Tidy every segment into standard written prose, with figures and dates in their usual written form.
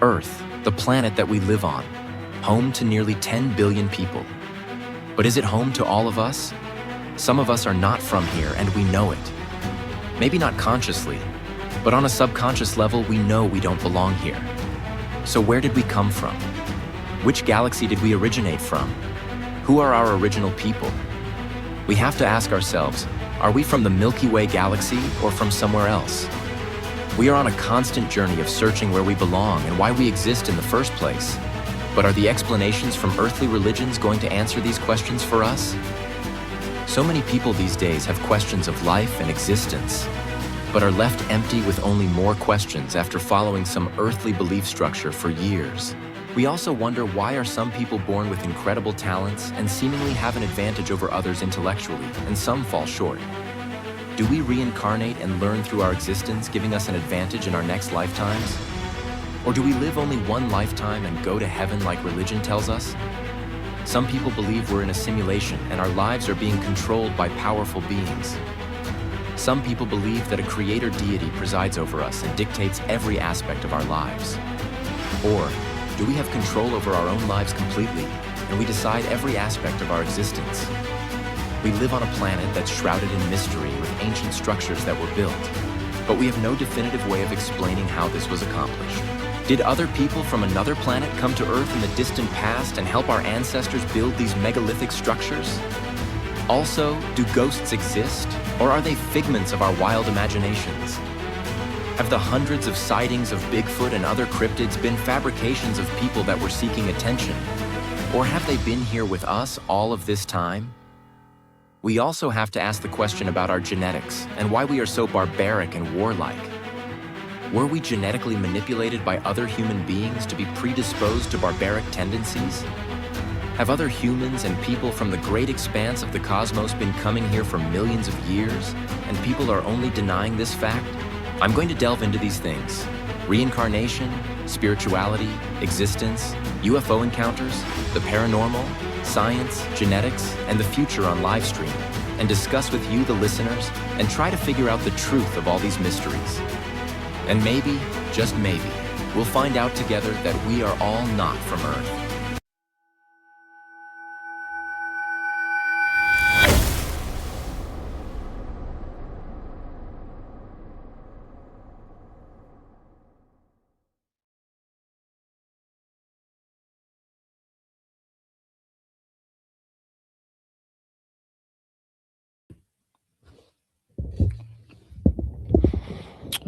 Earth, the planet that we live on, home to nearly 10 billion people. But is it home to all of us? Some of us are not from here, and we know it. Maybe not consciously, but on a subconscious level, we know we don't belong here. So where did we come from? Which galaxy did we originate from? Who are our original people? We have to ask ourselves, are we from the Milky Way galaxy or from somewhere else? We are on a constant journey of searching where we belong and why we exist in the first place. But are the explanations from earthly religions going to answer these questions for us? So many people these days have questions of life and existence, but are left empty with only more questions after following some earthly belief structure for years. We also wonder, why are some people born with incredible talents and seemingly have an advantage over others intellectually, and some fall short? Do we reincarnate and learn through our existence, giving us an advantage in our next lifetimes? Or do we live only one lifetime and go to heaven like religion tells us? Some people believe we're in a simulation and our lives are being controlled by powerful beings. Some people believe that a creator deity presides over us and dictates every aspect of our lives. Or do we have control over our own lives completely, and we decide every aspect of our existence? We live on a planet that's shrouded in mystery with ancient structures that were built, but we have no definitive way of explaining how this was accomplished. Did other people from another planet come to Earth in the distant past and help our ancestors build these megalithic structures? Also, do ghosts exist, or are they figments of our wild imaginations? Have the hundreds of sightings of Bigfoot and other cryptids been fabrications of people that were seeking attention? Or have they been here with us all of this time? We also have to ask the question about our genetics and why we are so barbaric and warlike. Were we genetically manipulated by other human beings to be predisposed to barbaric tendencies? Have other humans and people from the great expanse of the cosmos been coming here for millions of years, and people are only denying this fact? I'm going to delve into these things: reincarnation, spirituality, existence, UFO encounters, the paranormal, science, genetics, and the future on live stream, and discuss with you, the listeners, and try to figure out the truth of all these mysteries. And maybe, just maybe, we'll find out together that we are all not from Earth.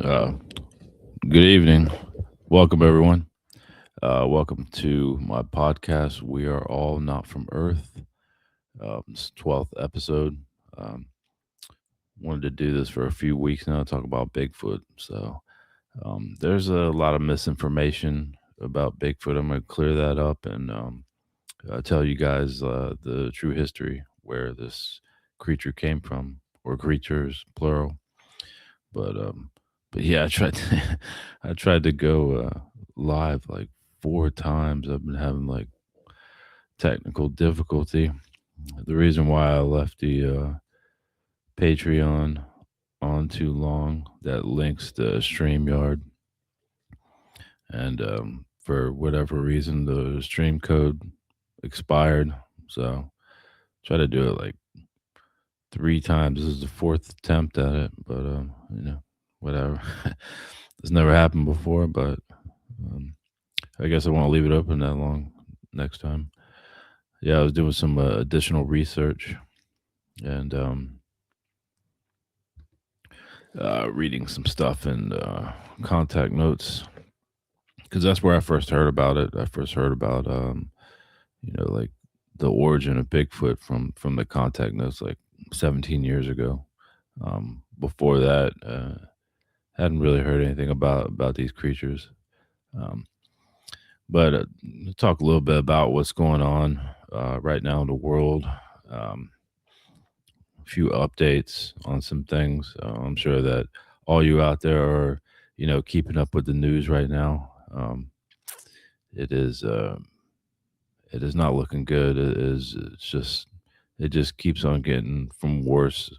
Uh, Good evening. Welcome, everyone. Welcome to my podcast. We are all not from Earth. It's 12th episode. Um, Wanted to do this for a few weeks now, talk about Bigfoot. There's a lot of misinformation about Bigfoot. I'm going to clear that up and tell you guys the true history, where this creature came from, or creatures, plural. But um, but yeah, I tried I tried to go live like 4 times. I've been having like technical difficulty. The reason why I left the Patreon on too long, that links to StreamYard, and for whatever reason the stream code expired. So try to do it like 3 times. This is the fourth attempt at it, but whatever. This never happened before, but um, I guess I won't leave it open that long next time. Yeah, I was doing some additional research and reading some stuff in contact notes, because that's where I first heard about it. I first heard about like the origin of Bigfoot from the contact notes like 17 years ago. Before that, hadn't really heard anything about these creatures. Um, but talk a little bit about what's going on right now in the world. Um, a few updates on some things. I'm sure that all you out there are, keeping up with the news right now. It is it is not looking good. It just keeps on getting from worse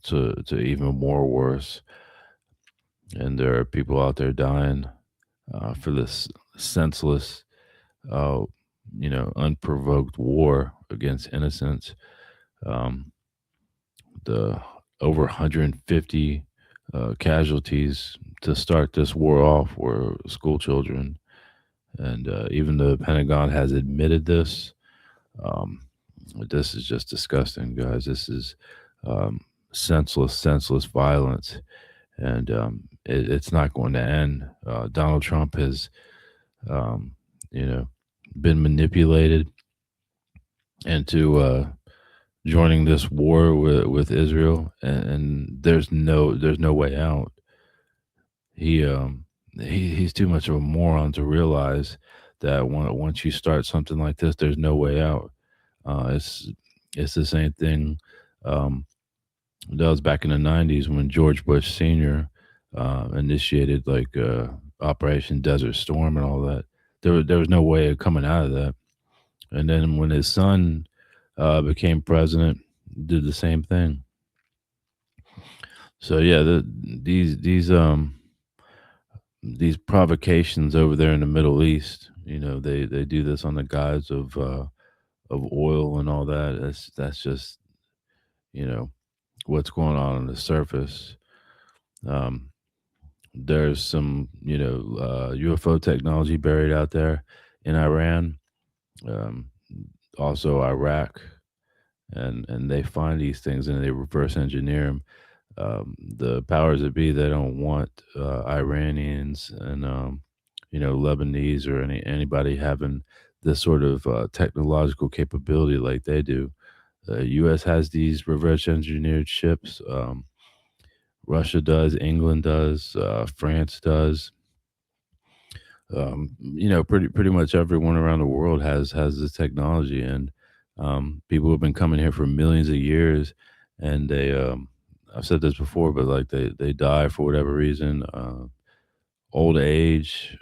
to even more worse, and there are people out there dying for this senseless, uh, unprovoked war against innocents. Um, the over 150 casualties to start this war off were school children, and even the Pentagon has admitted this. Um, this is just disgusting, guys. This is um, senseless violence, and it's not going to end. Donald Trump has, um, you know, been manipulated into joining this war with Israel, and there's no way out. He he's too much of a moron to realize that once you start something like this, there's no way out. It's the same thing um, that was back in the '90s when George Bush Sr. Initiated like Operation Desert Storm and all that. There was no way of coming out of that. And then when his son became president, did the same thing. So yeah, these provocations over there in the Middle East, they do this on the guise of oil and all that. That's just you know what's going on the surface. Um, there's some UFO technology buried out there in Iran, um, also Iraq, and they find these things and they reverse engineer them. The powers that be, they don't want Iranians and Lebanese or anybody having this sort of technological capability like they do. The U.S. has these reverse engineered ships. Russia does, England does, France does. Pretty much everyone around the world has this technology, and people have been coming here for millions of years, and they I've said this before, but like they die for whatever reason, old age,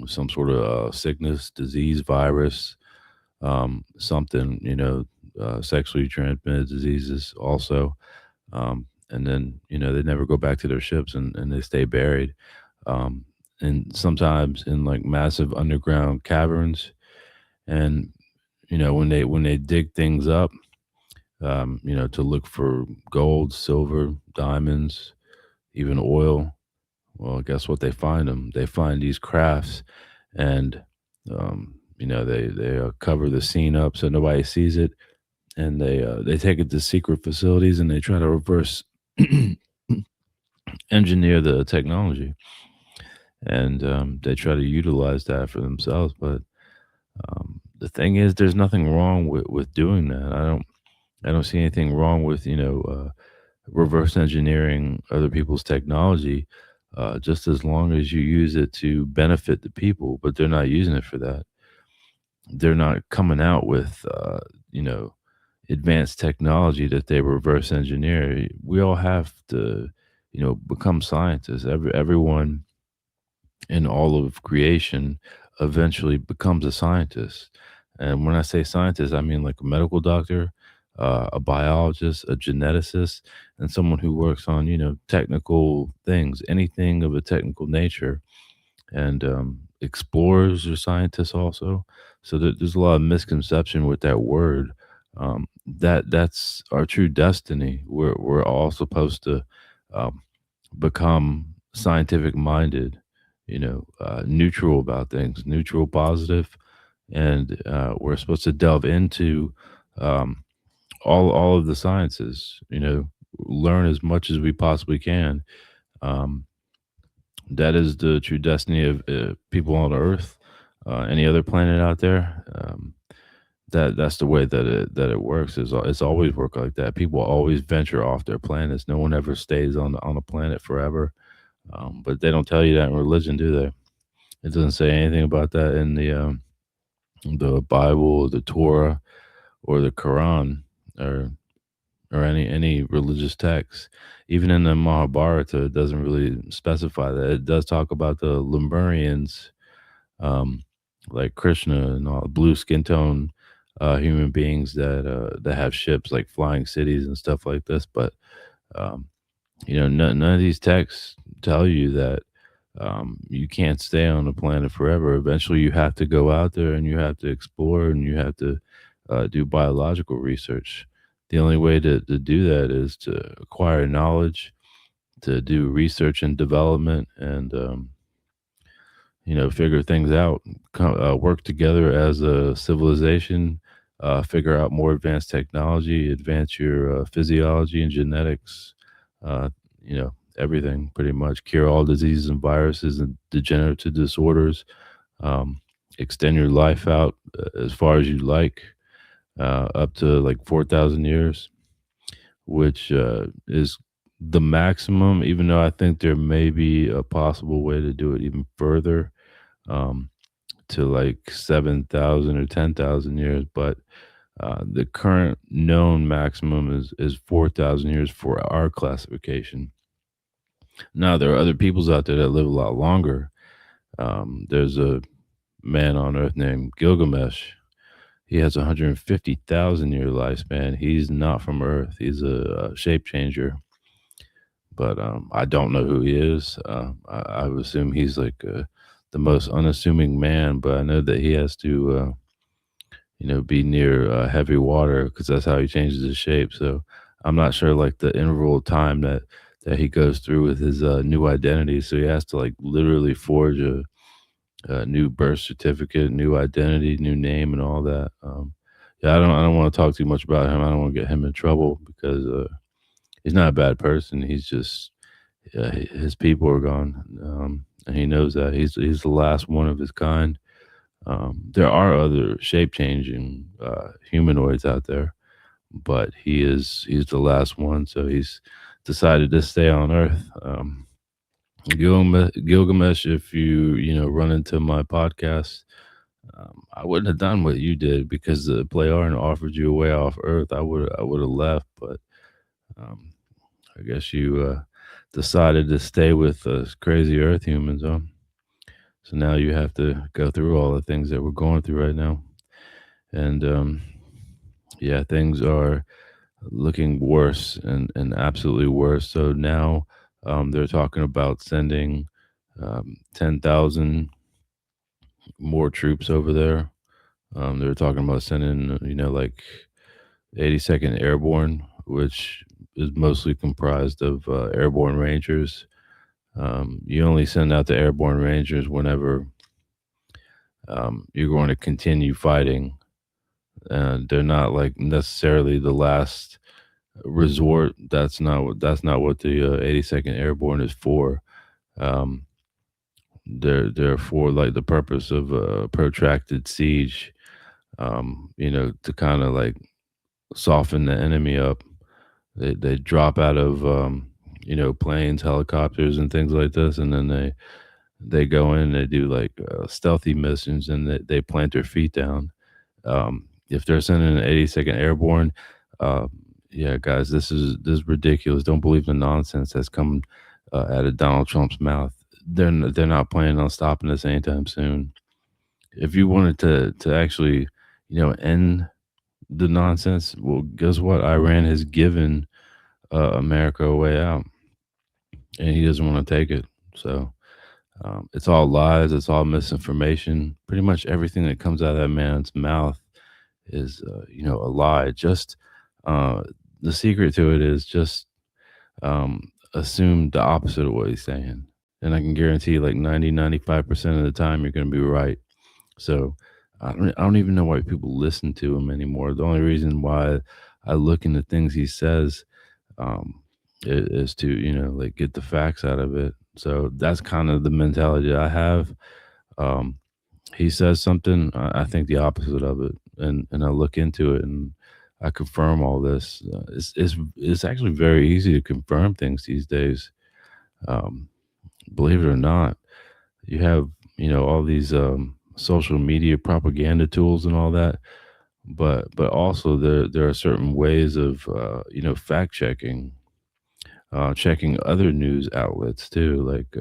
some sort of sickness, disease, virus, something, sexually transmitted diseases also. And then, they never go back to their ships, and they stay buried. Um, and sometimes in like massive underground caverns. And, when they dig things up, to look for gold, silver, diamonds, even oil, well, guess what? They find them. They find these crafts, and they cover the scene up so nobody sees it, and they take it to secret facilities and they try to reverse engineer the technology, and they try to utilize that for themselves. But the thing is, there's nothing wrong with doing that. I don't see anything wrong with reverse engineering other people's technology, just as long as you use it to benefit the people. But they're not using it for that. They're not coming out with advanced technology that they reverse engineer. We all have to become scientists. Everyone in all of creation eventually becomes a scientist. And when I say scientist, I mean like a medical doctor, a biologist, a geneticist, and someone who works on technical things, anything of a technical nature, and explorers or scientists also. So there's a lot of misconception with that word. That's our true destiny. We're all supposed to um, become scientific minded, neutral about things, neutral, positive, and we're supposed to delve into um, all of the sciences. Learn as much as we possibly can. Um, that is the true destiny of people on Earth, any other planet out there. That's the way that it works. It's always worked like that. People always venture off their planets. No one ever stays on a planet forever. But they don't tell you that in religion, do they? It doesn't say anything about that in the Bible, the Torah, or the Quran, or any religious text. Even in the Mahabharata, it doesn't really specify that. It does talk about the Lemurians, um, like Krishna and all blue skin tone human beings that have ships like flying cities and stuff like this. But um, none of these texts tell you that. You can't stay on the planet forever. Eventually, you have to go out there and you have to explore and you have to do biological research. The only way to do that is to acquire knowledge, to do research and development, and figure things out, work together as a civilization, figure out more advanced technology, advance your physiology and genetics, uh, everything pretty much, cure all diseases and viruses and degenerative disorders, um, extend your life out as far as you like, up to like 4,000 years, which is the maximum, even though I think there may be a possible way to do it even further, um, to like 7,000 or 10,000 years. But the current known maximum is 4,000 years for our classification. Now, there are other peoples out there that live a lot longer. There's a man on Earth named Gilgamesh. He has 150,000 year lifespan. He's not from Earth. He's a shape changer, but I don't know who he is. I would assume he's like the most unassuming man, but I know that he has to, be near heavy water because that's how he changes his shape. So I'm not sure like the interval of time that he goes through with his new identity. So he has to like literally forge a new birth certificate, new identity, new name, and all that. Yeah, I don't want to talk too much about him. I don't want to get him in trouble because he's not a bad person. He's just his people are gone, and he knows that he's the last one of his kind. There are other shape changing humanoids out there, but he's the last one, so he's decided to stay on Earth. Gilgamesh, if run into my podcast, I wouldn't have done what you did because the Pleiadian offered you a way off Earth. I would have left, but um, I guess you decided to stay with us crazy Earth humans, huh? So now you have to go through all the things that we're going through right now, and yeah, things are looking worse and absolutely worse. So now they're talking about sending 10,000 more troops over there. They're talking about sending, like 82nd Airborne, which is mostly comprised of airborne rangers. You only send out the airborne rangers whenever you're going to continue fighting. They're not like necessarily the last resort. That's not what the 82nd Airborne is for. Um, they're for like the purpose of a protracted siege. To kind of like soften the enemy up. They drop out of planes, helicopters, and things like this, and then they go in. They do like stealthy missions, and they plant their feet down. If they're sending an 82nd Airborne, uh, yeah, guys, this is ridiculous. Don't believe the nonsense that's coming out of Donald Trump's mouth. They're not planning on stopping this anytime soon. If you wanted to actually, end the nonsense, well, guess what? Iran has given America a way out, and he doesn't want to take it. So it's all lies. It's all misinformation. Pretty much everything that comes out of that man's mouth is, a lie. Just uh, the secret to it is just assume the opposite of what he's saying. And I can guarantee like 90, 95% of the time you're going to be right. So I don't even know why people listen to him anymore. The only reason why I look into things he says um, is to, like get the facts out of it. So that's kind of the mentality I have. Um, he says something, I think the opposite of it, and I look into it and I confirm all this. It's actually very easy to confirm things these days. Um, Believe it or not, you have all these social media propaganda tools and all that, but also there are certain ways of fact checking, checking other news outlets too, like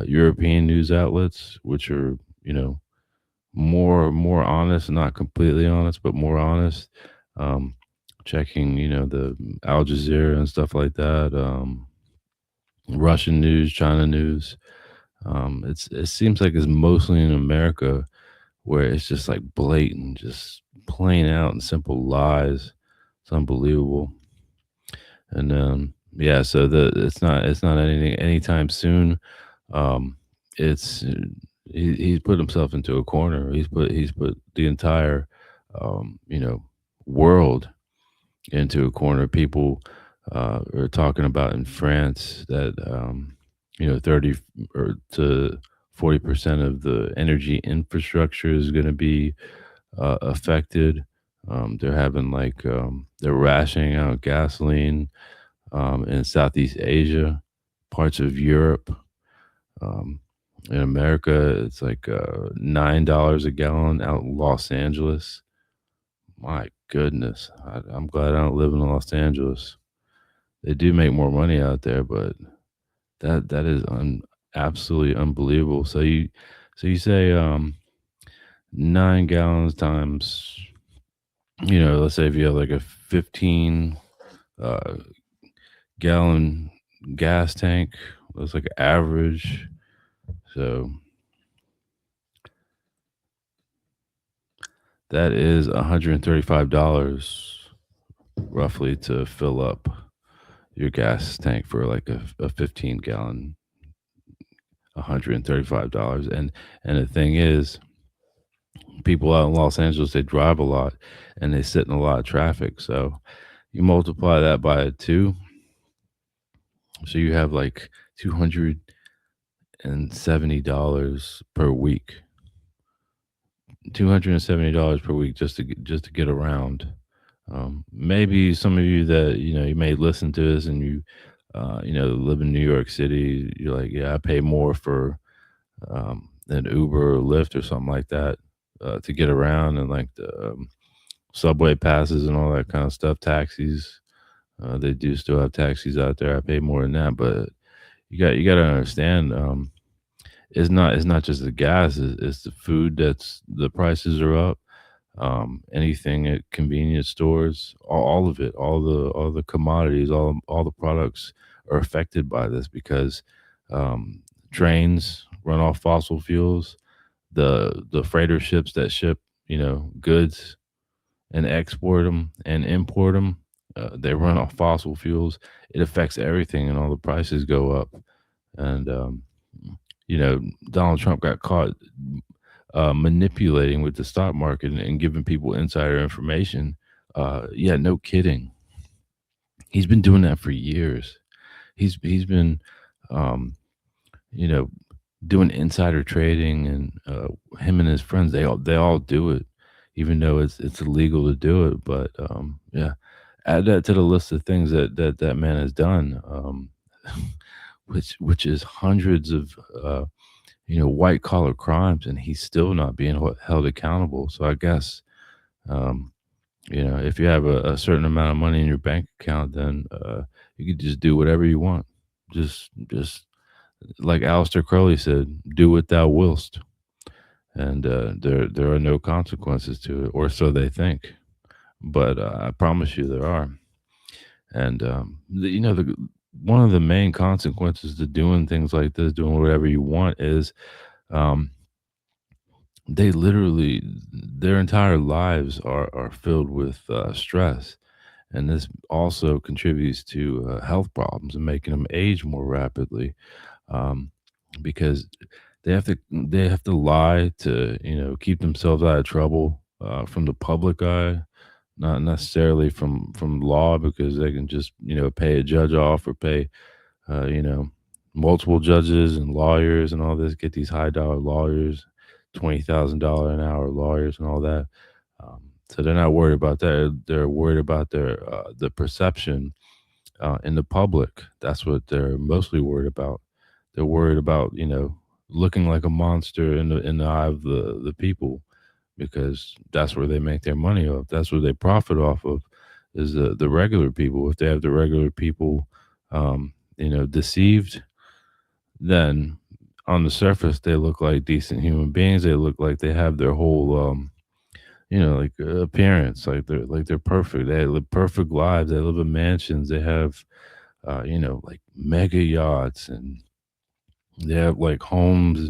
European news outlets, which are more honest, not completely honest, but more honest. Um, Checking the Al Jazeera and stuff like that. Russian news, China news. It seems like it's mostly in America where it's just like blatant, just plain out and simple lies. It's unbelievable. And yeah, so the it's not anything anytime soon. Um, it's he's put himself into a corner. He's put the entire you know, world into a corner. People are talking about in France that you know, 30 or to 40% of the energy infrastructure is going to be affected. They're having like they're rationing out gasoline in Southeast Asia, parts of Europe. Um, in America, it's like $9 a gallon out in Los Angeles. My goodness, I'm glad I don't live in Los Angeles. They do make more money out there, but that is absolutely unbelievable. So you say 9 gallons times, you know, let's say if you have like a 15 uh, gallon gas tank, that's like average. So that is $135 roughly to fill up your gas tank for like a 15 gallon. $135, and the thing is, people out in Los Angeles, they drive a lot and they sit in a lot of traffic. So you multiply that by two, so you have like $270 per week. $270 per week just to get around. Maybe some of you that you know you may listen to this and you know, live in New York City. You're like, yeah, I pay more for than Uber or Lyft or something like that to get around, and like the subway passes and all that kind of stuff. Taxis, they do still have taxis out there. I pay more than that, but you got to understand. It's not just the gas; it's the food that's the prices are up. Anything at convenience stores, all of it, all the commodities, all the products are affected by this because um, trains run off fossil fuels. The freighter ships that ship, you know, goods and export them and import them, they run off fossil fuels. It affects everything, and all the prices go up. And you know, Donald Trump got caught manipulating with the stock market and giving people insider information. Yeah, no kidding. He's been doing that for years. He's been, um, you know, doing insider trading, and him and his friends, they all do it, even though it's illegal to do it. But yeah, add that to the list of things that man has done, which is hundreds of you know, white collar crimes, and he's still not being held accountable. So I guess um, you know, if you have a certain amount of money in your bank account, then you can just do whatever you want. Just like Aleister Crowley said, "Do what thou willst," and there are no consequences to it, or so they think. But I promise you, there are. And you know, one of the main consequences to doing things like this, doing whatever you want, is um, they literally their entire lives are filled with stress, and this also contributes to health problems and making them age more rapidly, um, because they have to lie to, you know, keep themselves out of trouble from the public eye, not necessarily from law, because they can just, you know, pay a judge off or pay you know, multiple judges and lawyers and all this, get these high dollar lawyers, $20,000 an hour lawyers and all that. So they're not worried about that. They're worried about the perception in the public. That's what they're mostly worried about. They're worried about, you know, looking like a monster in the eye of the people, because that's where they make their money off. That's where they profit off of, is the regular people. If they have the regular people, you know, deceived, then on the surface they look like decent human beings. They look like they have their whole, you know, like appearance, like they're perfect. They live perfect lives. They live in mansions. They have, you know, like mega yachts and They have like homes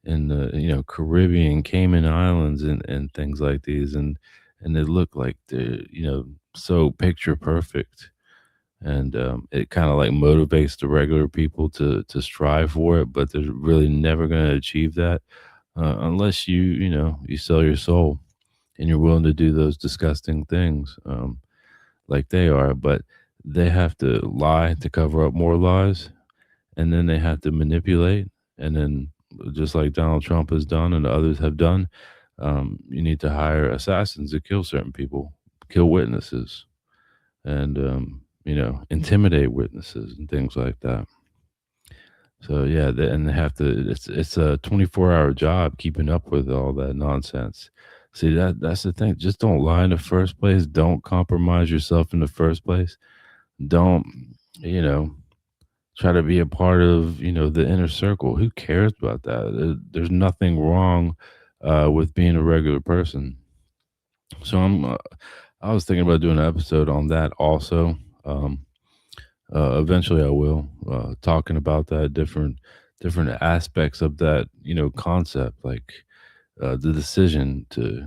in the Caribbean, Cayman Islands, and things like these, and they look like they're so picture perfect, and it kind of like motivates the regular people to strive for it, but they're really never going to achieve that unless you sell your soul and you're willing to do those disgusting things like they are. But they have to lie to cover up more lies, and then they have to manipulate, and then just like Donald Trump has done and others have done, you need to hire assassins to kill certain people, kill witnesses, and intimidate witnesses and things like that. So yeah, and they have to. It's a 24-hour job keeping up with all that nonsense. See, that's the thing. Just don't lie in the first place. Don't compromise yourself in the first place. Don't you know try to be a part of the inner circle. Who cares about that? There's nothing wrong with being a regular person. So I was thinking about doing an episode on that also. Eventually, I will talking about that different aspects of that concept, like the decision to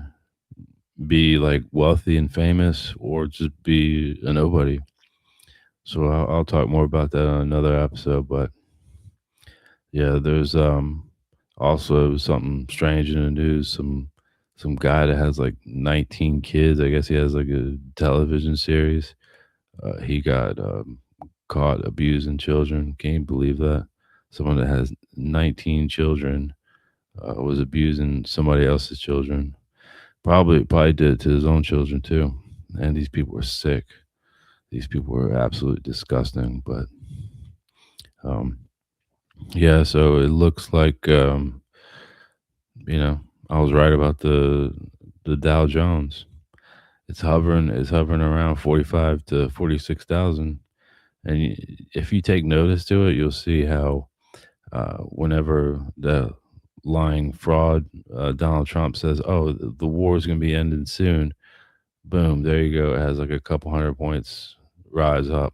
be like wealthy and famous or just be a nobody. So I'll talk more about that on another episode. But yeah, there's also something strange in the news. Some guy that has like 19 kids. I guess he has like a television series. He got caught abusing children. Can you believe that? Someone that has 19 children was abusing somebody else's children. Probably did it to his own children too. And these people were sick. These people were absolutely disgusting. But um, yeah, so it looks like you know I was right about the Dow Jones. It's hovering around 45 to 46,000. And if you take notice to it, you'll see how whenever the lying fraud Donald Trump says, "Oh, the war is going to be ending soon," boom, there you go. It has like a couple hundred points rise up,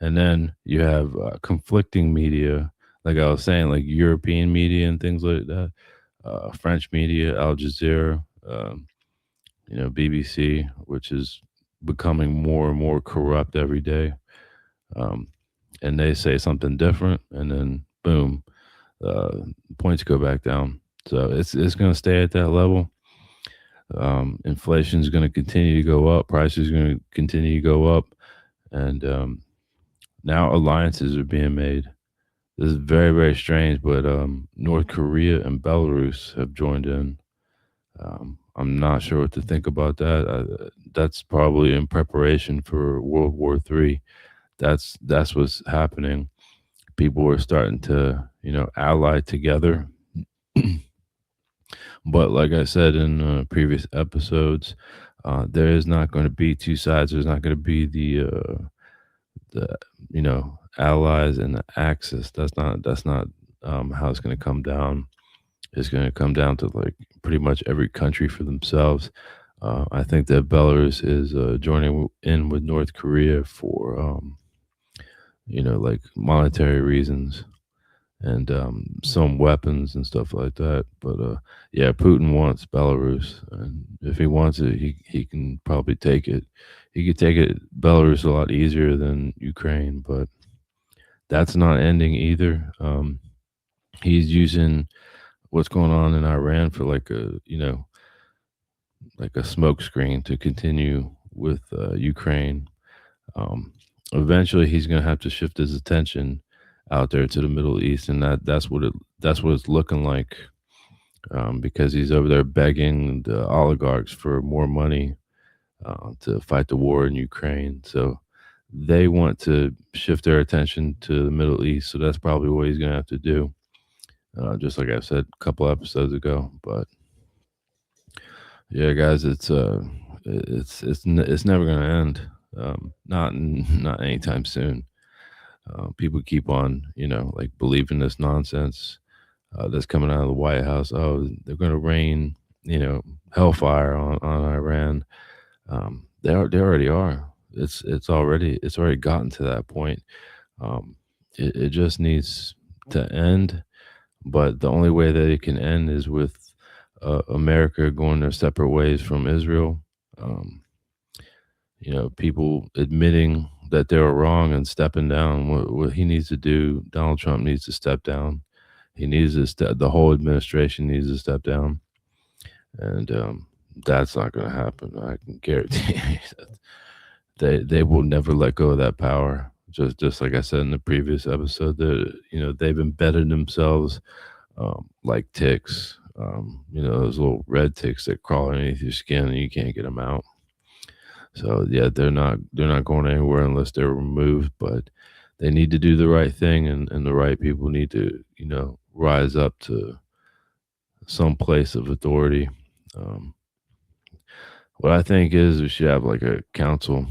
and then you have conflicting media, like I was saying, like European media and things like that, French media, Al Jazeera, BBC, which is becoming more and more corrupt every day. Um, and they say something different, and then boom, uh, points go back down. So it's going to stay at that level. Inflation is going to continue to go up. Prices are going to continue to go up, and now alliances are being made. This is very very strange, but North Korea and Belarus have joined in. I'm not sure what to think about that. That's probably in preparation for World War III. That's what's happening. People are starting to ally together. But like I said in previous episodes, there is not going to be two sides. There's not going to be the allies and the axis. That's not how it's going to come down. It's going to come down to like pretty much every country for themselves. I think that Belarus is joining in with North Korea for like monetary reasons and some weapons and stuff like that. But yeah, Putin wants Belarus, and if he wants it, he can probably take it. He could take it Belarus a lot easier than Ukraine, but that's not ending either. He's using what's going on in Iran for like a smoke screen to continue with Ukraine. Um, Eventually, he's going to have to shift his attention out there to the Middle East, and that's what it's looking like because he's over there begging the oligarchs for more money to fight the war in Ukraine. So they want to shift their attention to the Middle East. So that's probably what he's going to have to do. Just like I said a couple episodes ago. But yeah, guys, it's never going to end. Not anytime soon. People keep on, like believing this nonsense that's coming out of the White House. Oh, they're going to rain, hellfire on Iran. They already are. It's already gotten to that point. It just needs to end, but the only way that it can end is with America going their separate ways from Israel. Um, people admitting that they were wrong and stepping down. What he needs to do, Donald Trump needs to step down. He needs to the whole administration needs to step down, and that's not going to happen. I can guarantee you that they will never let go of that power. Just like I said in the previous episode, that they've embedded themselves like ticks. Those little red ticks that crawl underneath your skin and you can't get them out. So yeah, they're not going anywhere unless they're removed. But they need to do the right thing, and the right people need to rise up to some place of authority. Um, what I think is we should have like a council,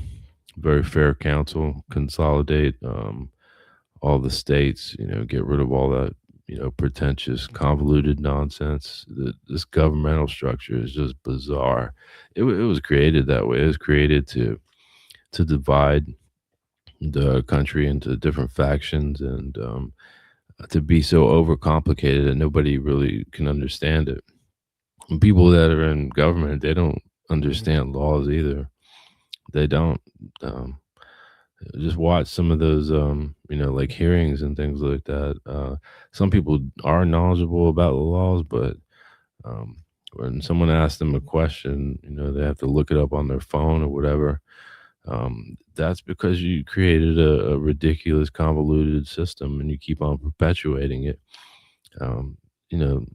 very fair council, consolidate all the states. Get rid of all that pretentious, convoluted nonsense. This governmental structure is just bizarre. It was created that way. It was created to divide the country into different factions, and to be so overcomplicated that nobody really can understand it. And people that are in government, they don't understand laws either. They don't. Um, just watch some of those, like hearings and things like that. Some people are knowledgeable about the laws, but um, when someone asks them a question, they have to look it up on their phone or whatever. That's because you created a ridiculous, convoluted system, and you keep on perpetuating it.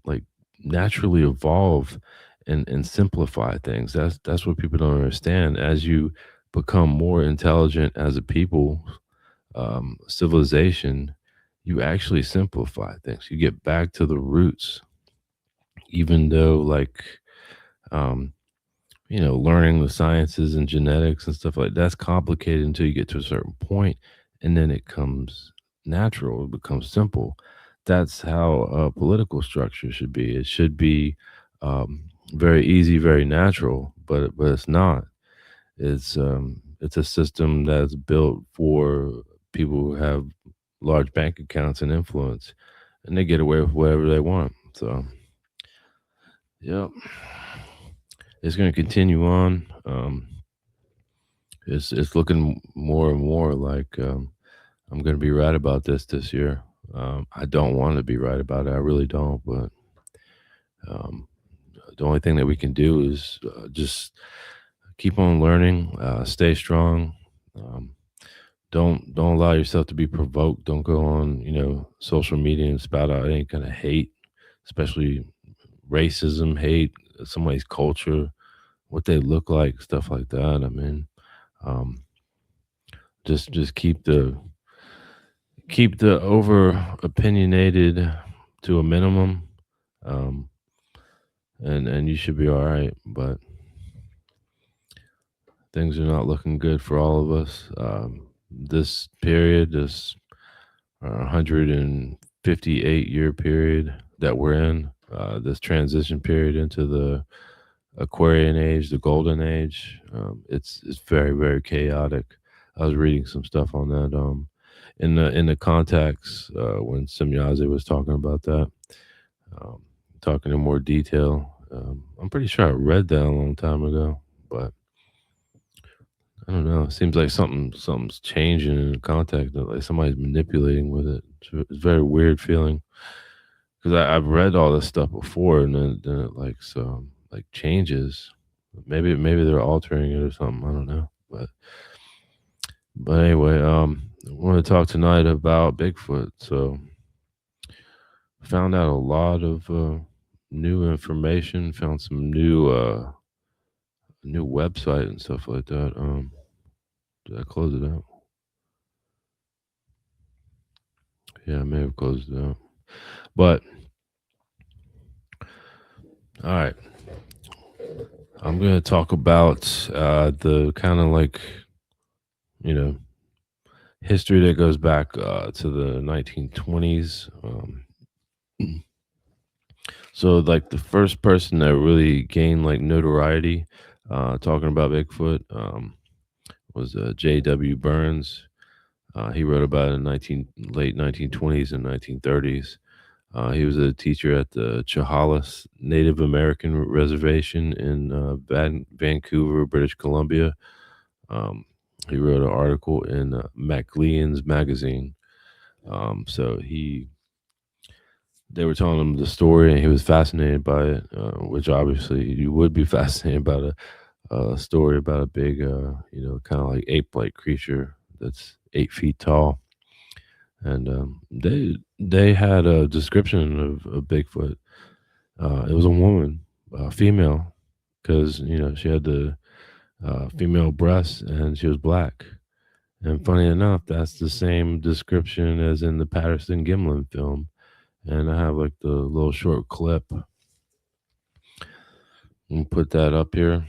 Like naturally evolve and simplify things. That's what people don't understand. As you become more intelligent as a people, civilization, you actually simplify things. You get back to the roots, even though like um, learning the sciences and genetics and stuff like that's complicated until you get to a certain point, and then it comes natural. It becomes simple. That's how a political structure should be. It should be very easy, very natural, but it's not. It's a system that's built for people who have large bank accounts and influence, and they get away with whatever they want. So, yep, it's going to continue on. It's looking more and more like I'm going to be right about this year. I don't want to be right about it. I really don't. But um, the only thing that we can do is just keep on learning, stay strong. Um, don't allow yourself to be provoked. Don't go on social media and spout out any kind of hate, especially racism, hate, somebody's culture, what they look like, stuff like that. I mean, um, just keep the over opinionated to a minimum, um, and you should be all right. But things are not looking good for all of us. This period, this 158-year period that we're in, this transition period into the Aquarian age, the golden age, it's very, very chaotic. I was reading some stuff on that in the context when Semyaze was talking about that, um, talking in more detail. I'm pretty sure I read that a long time ago, but I don't know. It seems like something's changing in the context. Like somebody's manipulating with it. It's a very weird feeling because I've read all this stuff before, and then it like changes. Maybe they're altering it or something. I don't know, but anyway, I want to talk tonight about Bigfoot. So found out a lot of new information. Found some new website and stuff like that. Did I close it out? Yeah, I may have closed it out. But all right, I'm going to talk about the kind of like you know history that goes back to the 1920s. So like the first person that really gained like notoriety talking about Bigfoot was J.W. Burns. He wrote about it in late 1920s and 1930s. He was a teacher at the Chehalis Native American Reservation in Vancouver, British Columbia. Um, he wrote an article in Maclean's magazine. So they were telling him the story, and he was fascinated by it, which obviously you would be fascinated about a story about a big, kind of like ape-like creature that's 8 feet tall. And they had a description of Bigfoot. It was a woman, female, because she had the female breasts and she was black. And funny enough, that's the same description as in the Patterson Gimlin film. And I have like the little short clip. And put that up here.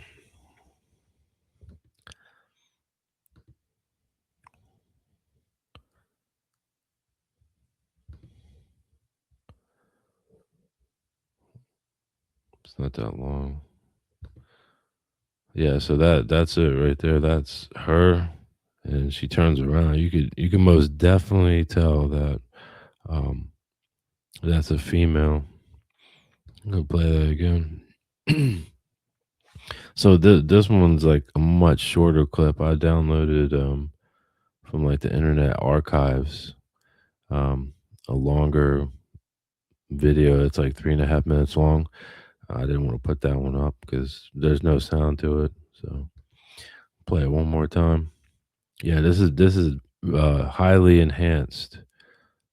It's not that long. Yeah, so that's it right there. That's her, and she turns around. You can most definitely tell that um, that's a female. I'm gonna play that again. So this one's like a much shorter clip. I downloaded from like the Internet Archives, um, a longer video. It's like 3.5 minutes long. I didn't want to put that one up because there's no sound to it. So play it one more time. Yeah, this is highly enhanced.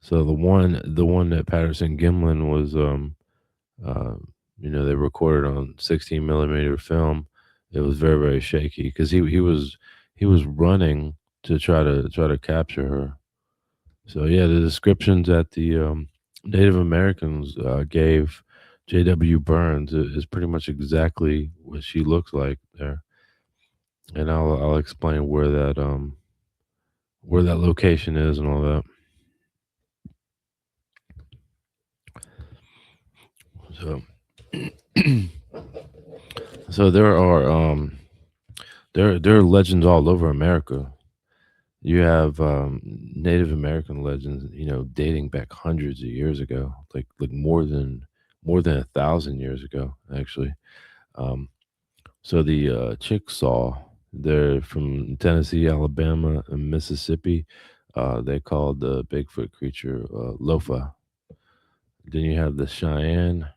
So the one that Patterson Gimlin was uh, they recorded on 16 millimeter film. It was very very shaky because he was running to try to capture her. So yeah, the descriptions that the Native Americans gave J.W. Burns is pretty much exactly what she looks like there, and I'll explain where that location is and all that. So so there are legends all over America. You have Native American legends, dating back hundreds of years ago, like more than 1,000 years ago, actually. Um, so the Chickasaw, they're from Tennessee, Alabama, and Mississippi. They called the Bigfoot creature Lofa. Then you have the Cheyenne,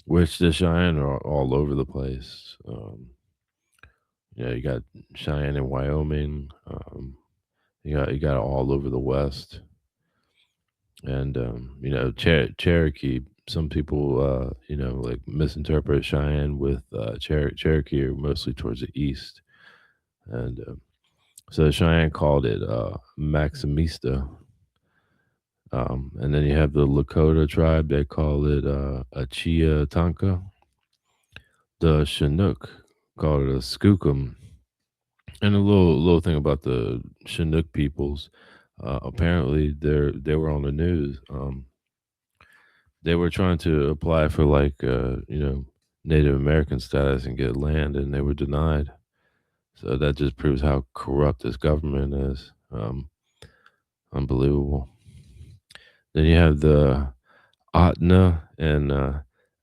which the Cheyenne are all over the place. You got Cheyenne in Wyoming. You got it all over the West, and Cherokee. Some people, like misinterpret Cheyenne with Cherokee are mostly towards the east, and so Cheyenne called it Maximista. And then you have the Lakota tribe. They call it Achia Tonka. The Chinook called it a Skookum. And a little thing about the Chinook peoples. Apparently, they were on the news. They were trying to apply for like Native American status and get land, and they were denied. So that just proves how corrupt this government is. Unbelievable. Then you have the Atna and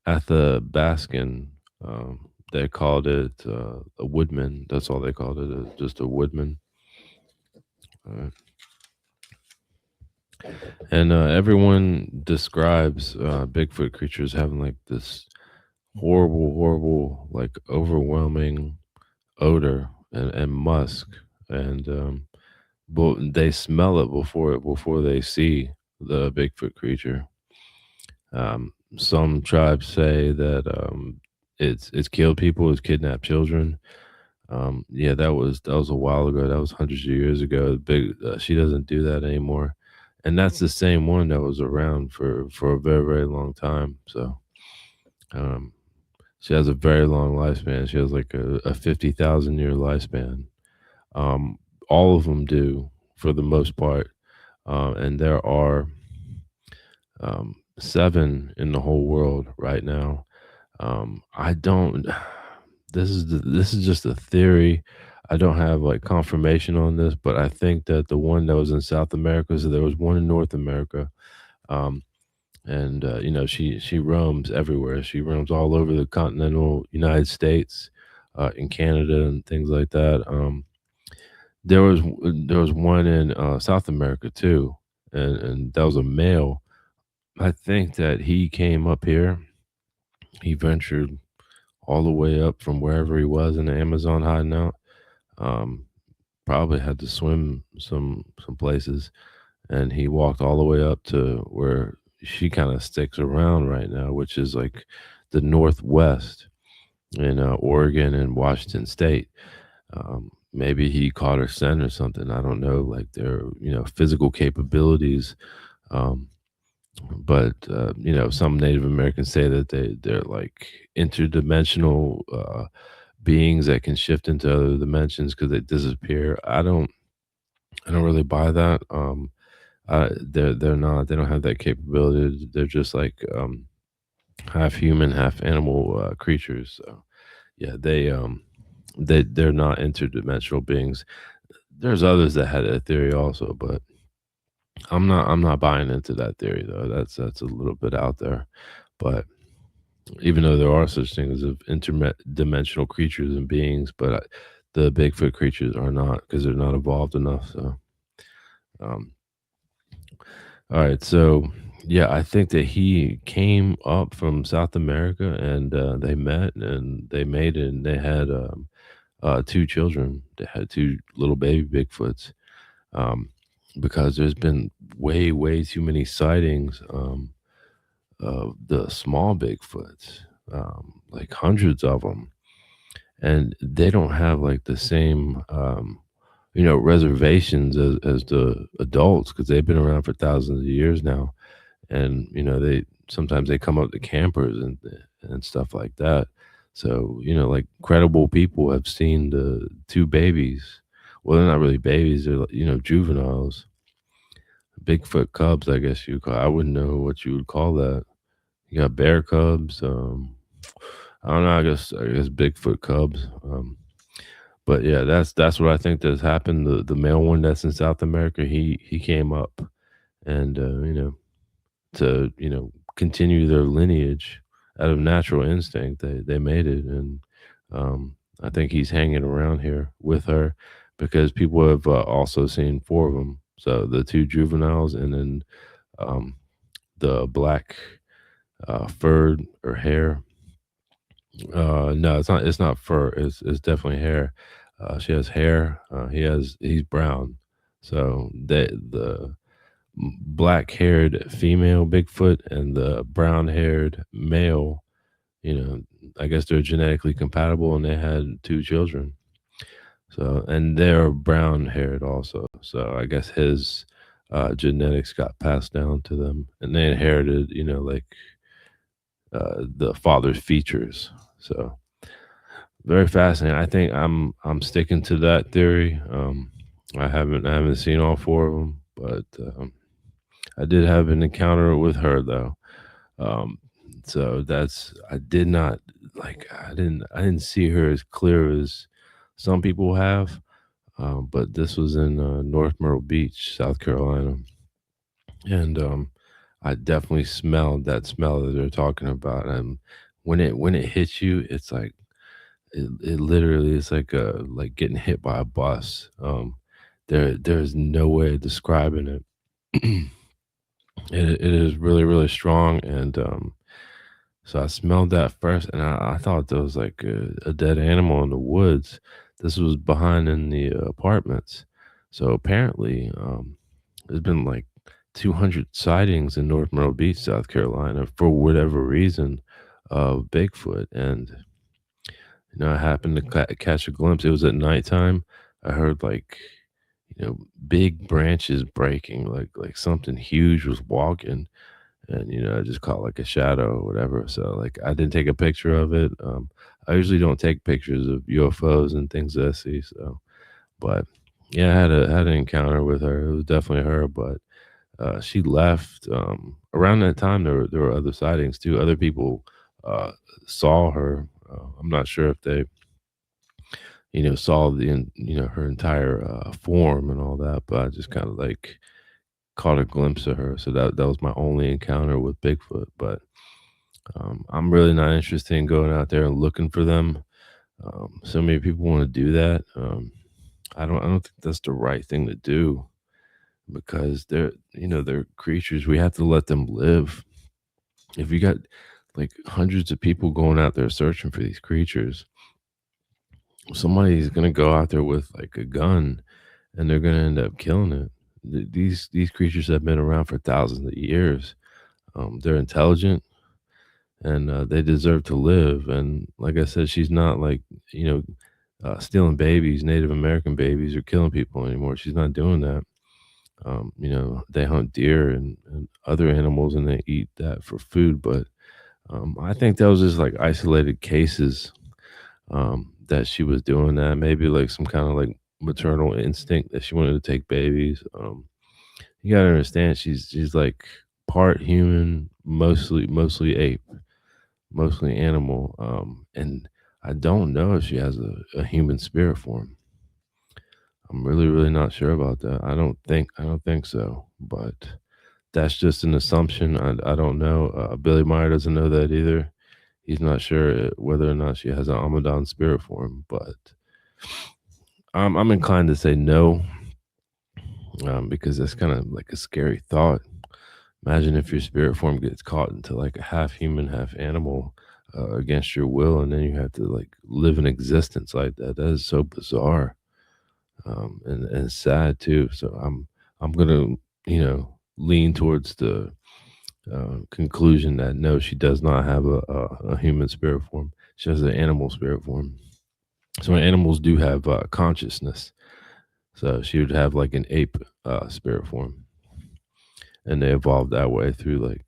Athabascan. They called it a woodman. That's all they called it, just a woodman. Uh, and everyone describes Bigfoot creatures having like this horrible, horrible, like overwhelming odor and musk, and but they smell it before they see the Bigfoot creature. Some tribes say that it's killed people, it's kidnapped children. Yeah, that was a while ago. That was hundreds of years ago. She doesn't do that anymore, and that's the same one that was around for a very very long time. So um, she has a very long lifespan. She has like a 50,000 year lifespan. Um, all of them do for the most part, and there are seven in the whole world right now. I don't. This is just a theory. I don't have like confirmation on this, but I think that the one that was in South America, so there was one in North America. Um, and you know, she roams everywhere. She roams all over the continental United States, in Canada and things like that. There was one in South America too, and that was a male. I think that he came up here. He ventured all the way up from wherever he was in the Amazon hiding out. Um, Probably had to swim some places, and he walked all the way up to where she kind of sticks around right now, which is like the Northwest in Oregon and Washington State. Maybe he caught her scent or something. I don't know, like their physical capabilities. Um, but some Native Americans say that they're like interdimensional beings that can shift into other dimensions because they disappear. I don't really buy that. They're not. They don't have that capability. They're just like half human, half animal creatures. So yeah, they're not interdimensional beings. There's others that had that theory also, but I'm not buying into that theory though. That's a little bit out there. But even though there are such things of interdimensional creatures and beings, but the Bigfoot creatures are not because they're not evolved enough. So um, all right, so yeah, I think that he came up from South America and they met and they mated and they had two children. They had two little baby Bigfoots um, because there's been way too many sightings of the small Bigfoots, like hundreds of them, and they don't have like the same reservations as the adults because they've been around for thousands of years now, and they sometimes they come up to campers and stuff like that. So like credible people have seen the two babies. Well, they're not really babies; they're like, juveniles, Bigfoot cubs, I guess you call. I wouldn't know what you would call that. You got bear cubs. I don't know. I guess Bigfoot cubs. But yeah, that's what I think that's happened. The male one that's in South America, he came up and to continue their lineage out of natural instinct. They made it, and I think he's hanging around here with her because people have also seen four of them. So the two juveniles, and then um, the black fur or hair. No, it's not. It's not fur. It's definitely hair. She has hair. He's brown. So the black haired female Bigfoot and the brown haired male, you know, I guess they're genetically compatible and they had two children. So, and they're brown haired also. So I guess his genetics got passed down to them and they inherited, like the father's features. So very fascinating. I think I'm sticking to that theory. I haven't seen all four of them, but I did have an encounter with her though. Um, so that's I did not like I didn't see her as clear as some people have. But this was in North Myrtle Beach, South Carolina, and I definitely smelled that smell that they're talking about. And when it hits you, it's like it literally is like getting hit by a bus. There's no way of describing it. It is really strong, and so I smelled that first, and I thought there was like a dead animal in the woods. This was behind in the apartments. So apparently, there's been like 200 sightings in North Myrtle Beach, South Carolina, for whatever reason of Bigfoot, and I happened to catch a glimpse. It was at nighttime. I heard like big branches breaking, like something huge was walking, and I just caught like a shadow or whatever. So like I didn't take a picture of it. I usually don't take pictures of UFOs and things that I see. So, but yeah, I had an encounter with her. It was definitely her, but she left. Around that time, there were other sightings too. Other people uh, saw her. I'm not sure if they saw her entire form and all that, but I just kind of like caught a glimpse of her. So that was my only encounter with Bigfoot. But I'm really not interested in going out there and looking for them. So many people want to do that. I don't think that's the right thing to do because they're creatures. We have to let them live. If you got like hundreds of people going out there searching for these creatures, somebody's gonna go out there with like a gun and they're gonna end up killing it. These creatures have been around for thousands of years. They're intelligent and they deserve to live. And like I said, she's not like you know stealing babies, Native American babies, or killing people anymore. She's not doing that. They hunt deer and other animals and they eat that for food. But I think that was just like isolated cases that she was doing that. Maybe like some kind of like maternal instinct that she wanted to take babies. You gotta understand, she's like part human, mostly ape, mostly animal. And I don't know if she has a human spirit form. I'm really not sure about that. I don't think so, but that's just an assumption. I don't know. Billy Meyer doesn't know that either. He's not sure whether or not she has an Amadon spirit form, but I'm inclined to say no, because that's kind of like a scary thought. Imagine if your spirit form gets caught into like a half human, half animal against your will, and then you have to like live an existence like that. That is so bizarre, and sad too. So I'm gonna lean towards the conclusion that no, she does not have a human spirit form. She has an animal spirit form. So animals do have consciousness. So she would have like an ape spirit form, and they evolved that way through like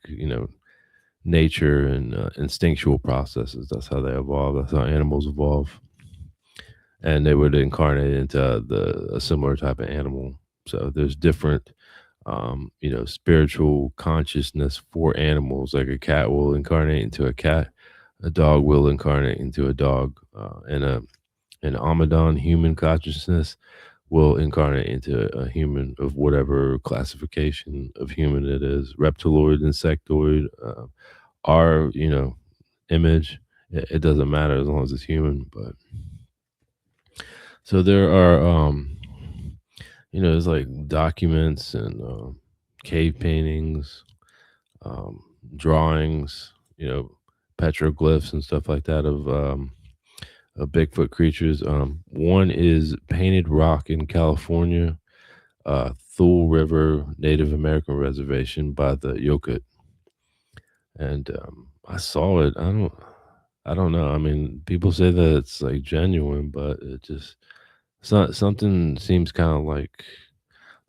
nature and instinctual processes. That's how they evolve. That's how animals evolve, and they would incarnate into a similar type of animal. So there's different, spiritual consciousness for animals. Like a cat will incarnate into a cat, a dog will incarnate into a dog, and an Amadon human consciousness will incarnate into a human of whatever classification of human it is, reptiloid, insectoid, our image. It doesn't matter as long as it's human. But so there are there's like documents and cave paintings, um, drawings, petroglyphs and stuff like that of Bigfoot creatures. One is Painted Rock in California, Thule River Native American Reservation by the Yokut, and I saw it. I don't know. I mean, people say that it's like genuine, but it just something seems kind of like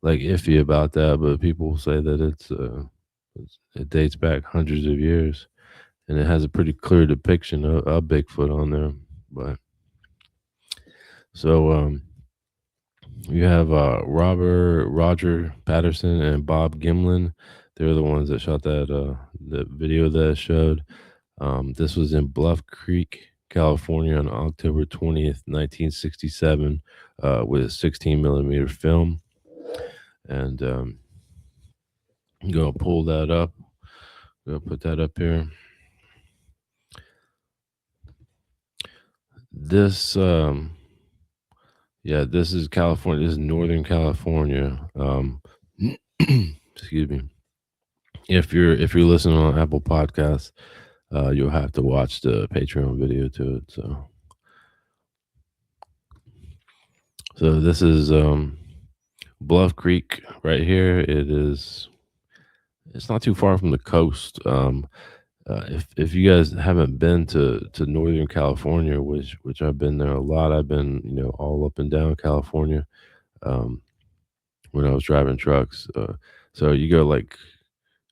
iffy about that. But people say that it dates back hundreds of years, and it has a pretty clear depiction of Bigfoot on there. But so you have Roger Patterson and Bob Gimlin. They're the ones that shot that video that I showed. This was in Bluff Creek, California, on October 20th, 1967, with a 16 millimeter film. And I'm gonna pull that up. I'm gonna put that up here. This yeah, this is California. This is Northern California. Excuse me. If you're listening on Apple Podcasts, you'll have to watch the Patreon video to it. So this is Bluff Creek right here. It's not too far from the coast. If you guys haven't been to Northern California, which I've been there a lot, I've been all up and down California. Um, when I was driving trucks, so you go like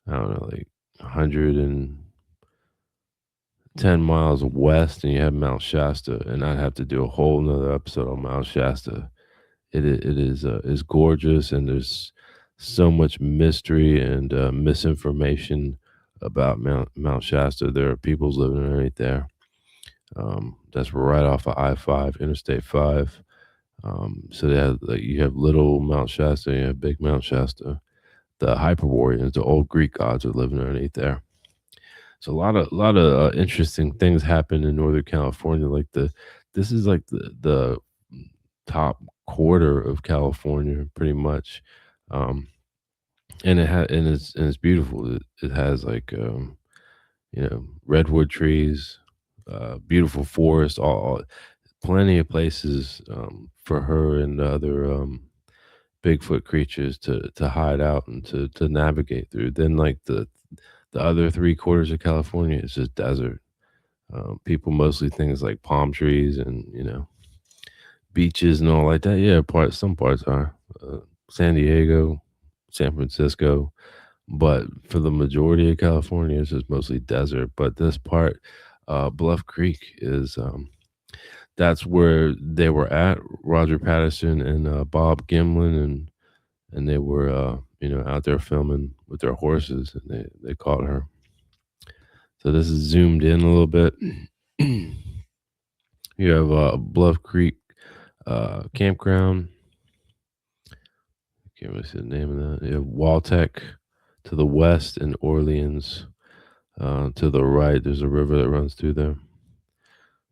I don't know, like 110 miles west, and you have Mount Shasta, and I'd have to do a whole nother episode on Mount Shasta. It is gorgeous, and there's so much mystery and misinformation about Mount Shasta. There are peoples living right there. That's right off of I-5, Interstate 5. So they have, like, you have little Mount Shasta, and you have big Mount Shasta. The Hyperboreans, the old Greek gods, are living underneath there. So a lot of interesting things happen in Northern California. Like this is like the top quarter of California, pretty much. Um, and it's beautiful. It has like redwood trees, beautiful forest, all plenty of places for her and the other Bigfoot creatures to hide out and to navigate through. Then like the other three quarters of California is just desert. People mostly things like palm trees and beaches and all like that. Yeah, some parts are San Diego, San Francisco, but for the majority of California, it's just mostly desert. But this part, Bluff Creek, is that's where they were at. Roger Patterson and Bob Gimlin, and they were out there filming with their horses, and they caught her. So this is zoomed in a little bit. You have Bluff Creek campground. Can't really see the name of that. You have Waltech to the west and Orleans to the right. There's a river that runs through there.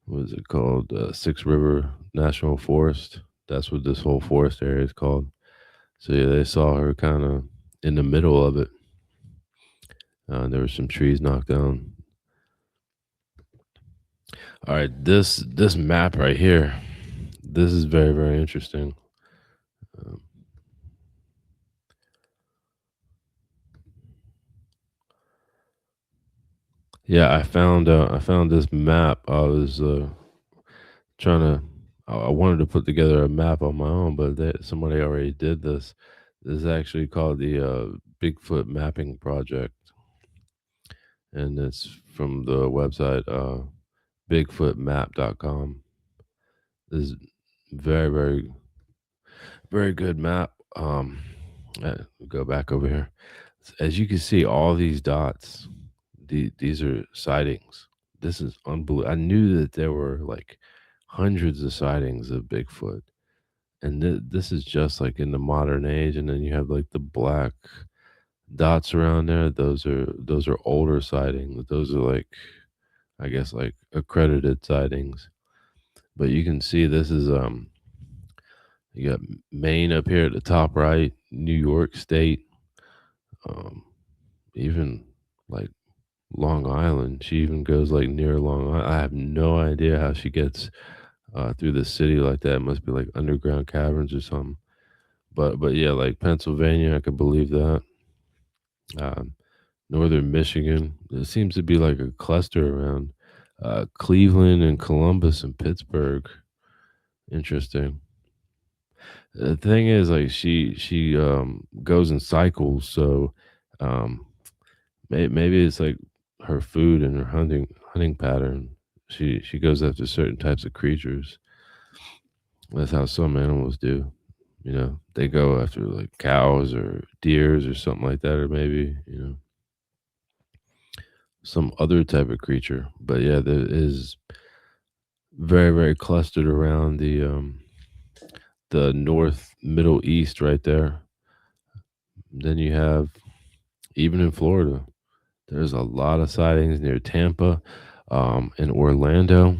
What is it called? Six River National Forest. That's what this whole forest area is called. So yeah, they saw her kind of in the middle of it. There were some trees knocked down. All right, this map right here. This is very, very interesting. Um, yeah, I found this map. I was trying to. I wanted to put together a map on my own, but somebody already did this. This is actually called the Bigfoot Mapping Project, and it's from the website bigfootmap.com. This is very, very, very good map. Go back over here. As you can see, all these dots, these are sightings. This is unbelievable. I knew that there were like hundreds of sightings of Bigfoot, and this is just like in the modern age. And then you have like the black dots around there. Those are older sightings. Those are like, I guess, like accredited sightings. But you can see this is you got Maine up here at the top right, New York State, um, even like Long Island. She even goes like near Long Island. I have no idea how she gets through the city like that. It must be like underground caverns or something. But yeah, like Pennsylvania, I could believe that. Um, Northern Michigan, there seems to be like a cluster around Cleveland and Columbus and Pittsburgh. Interesting. The thing is, like she goes in cycles, so um, maybe it's like her food and her hunting pattern. She goes after certain types of creatures. That's how some animals do. They go after like cows or deers or something like that, or maybe some other type of creature. But yeah, there is very, very clustered around the north middle east right there. Then you have, even in Florida, there's a lot of sightings near Tampa, in Orlando,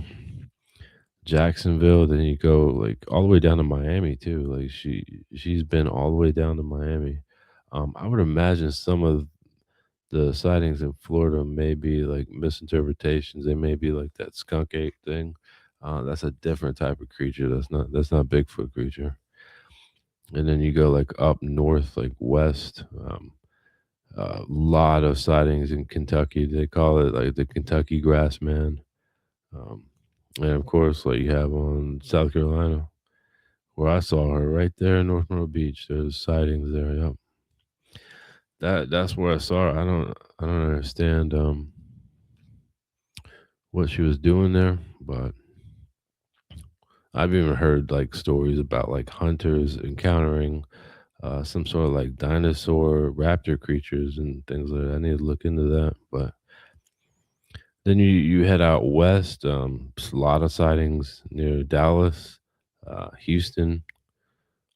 Jacksonville. Then you go like all the way down to Miami too. Like she's been all the way down to Miami. I would imagine some of the sightings in Florida may be like misinterpretations. They may be like that skunk ape thing. That's a different type of creature. That's not Bigfoot creature. And then you go like up north, like west. A lot of sightings in Kentucky. They call it like the Kentucky Grass Man. Um, and of course, like you have on South Carolina, where I saw her right there in North Myrtle Beach. There's sightings there. Yep. That's where I saw her. I don't understand what she was doing there, but I've even heard like stories about like hunters encountering some sort of like dinosaur raptor creatures and things like that. I need to look into that, but Then you head out west. A lot of sightings near Dallas, Houston,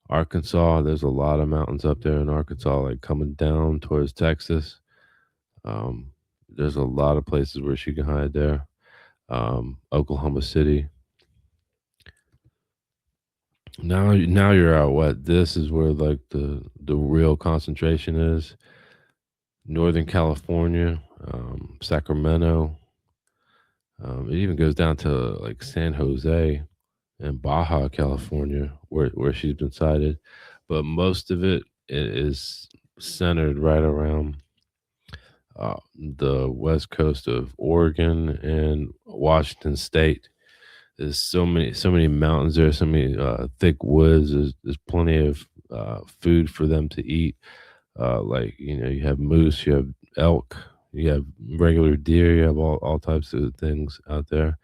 Arkansas. There's a lot of mountains up there in Arkansas, like coming down towards Texas. Um, there's a lot of places where she can hide there. Oklahoma City. Now you're out west. This is where like the real concentration is. Northern California, Sacramento. It even goes down to like San Jose and Baja California, where she's been sighted. But most of it is centered right around the west coast of Oregon and Washington State. There's so many mountains there, so many thick woods. There's plenty of food for them to eat. Like you have moose, you have elk, you have regular deer, you have all types of things out there.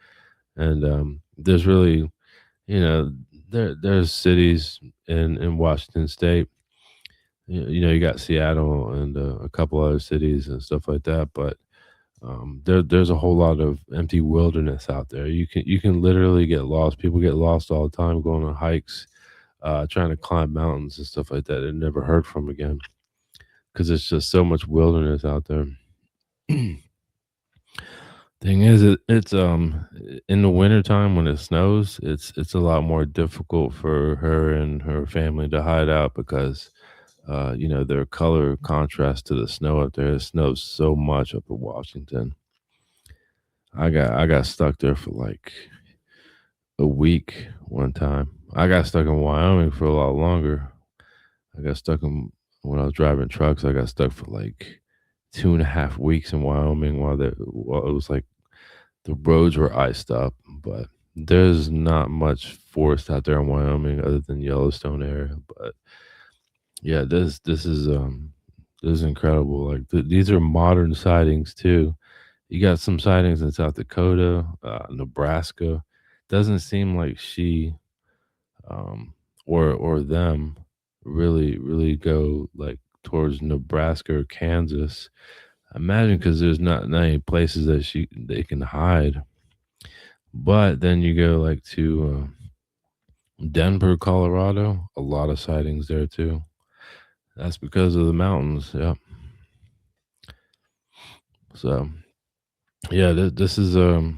And there's really, you know, there's cities in Washington State. You got Seattle and a couple other cities and stuff like that, but there's a whole lot of empty wilderness out there. You can literally get lost. People get lost all the time going on hikes, trying to climb mountains and stuff like that, and never heard from again because it's just so much wilderness out there. Thing is, it's in the wintertime when it snows, it's a lot more difficult for her and her family to hide out because their color contrast to the snow up there. It snows so much up in Washington. I got stuck there for like a week one time. I got stuck in Wyoming for a lot longer. I got stuck in when I was driving trucks. I got stuck for like 2.5 weeks in Wyoming while it was like the roads were iced up. But there's not much forest out there in Wyoming other than Yellowstone area. But yeah, this is incredible. Like these are modern sightings too. You got some sightings in South Dakota, Nebraska. Doesn't seem like she or them really go like towards Nebraska or Kansas. Imagine because there's not any places that they can hide. But then you go like to Denver, Colorado. A lot of sightings there too. That's because of the mountains. Yep. So yeah, this is a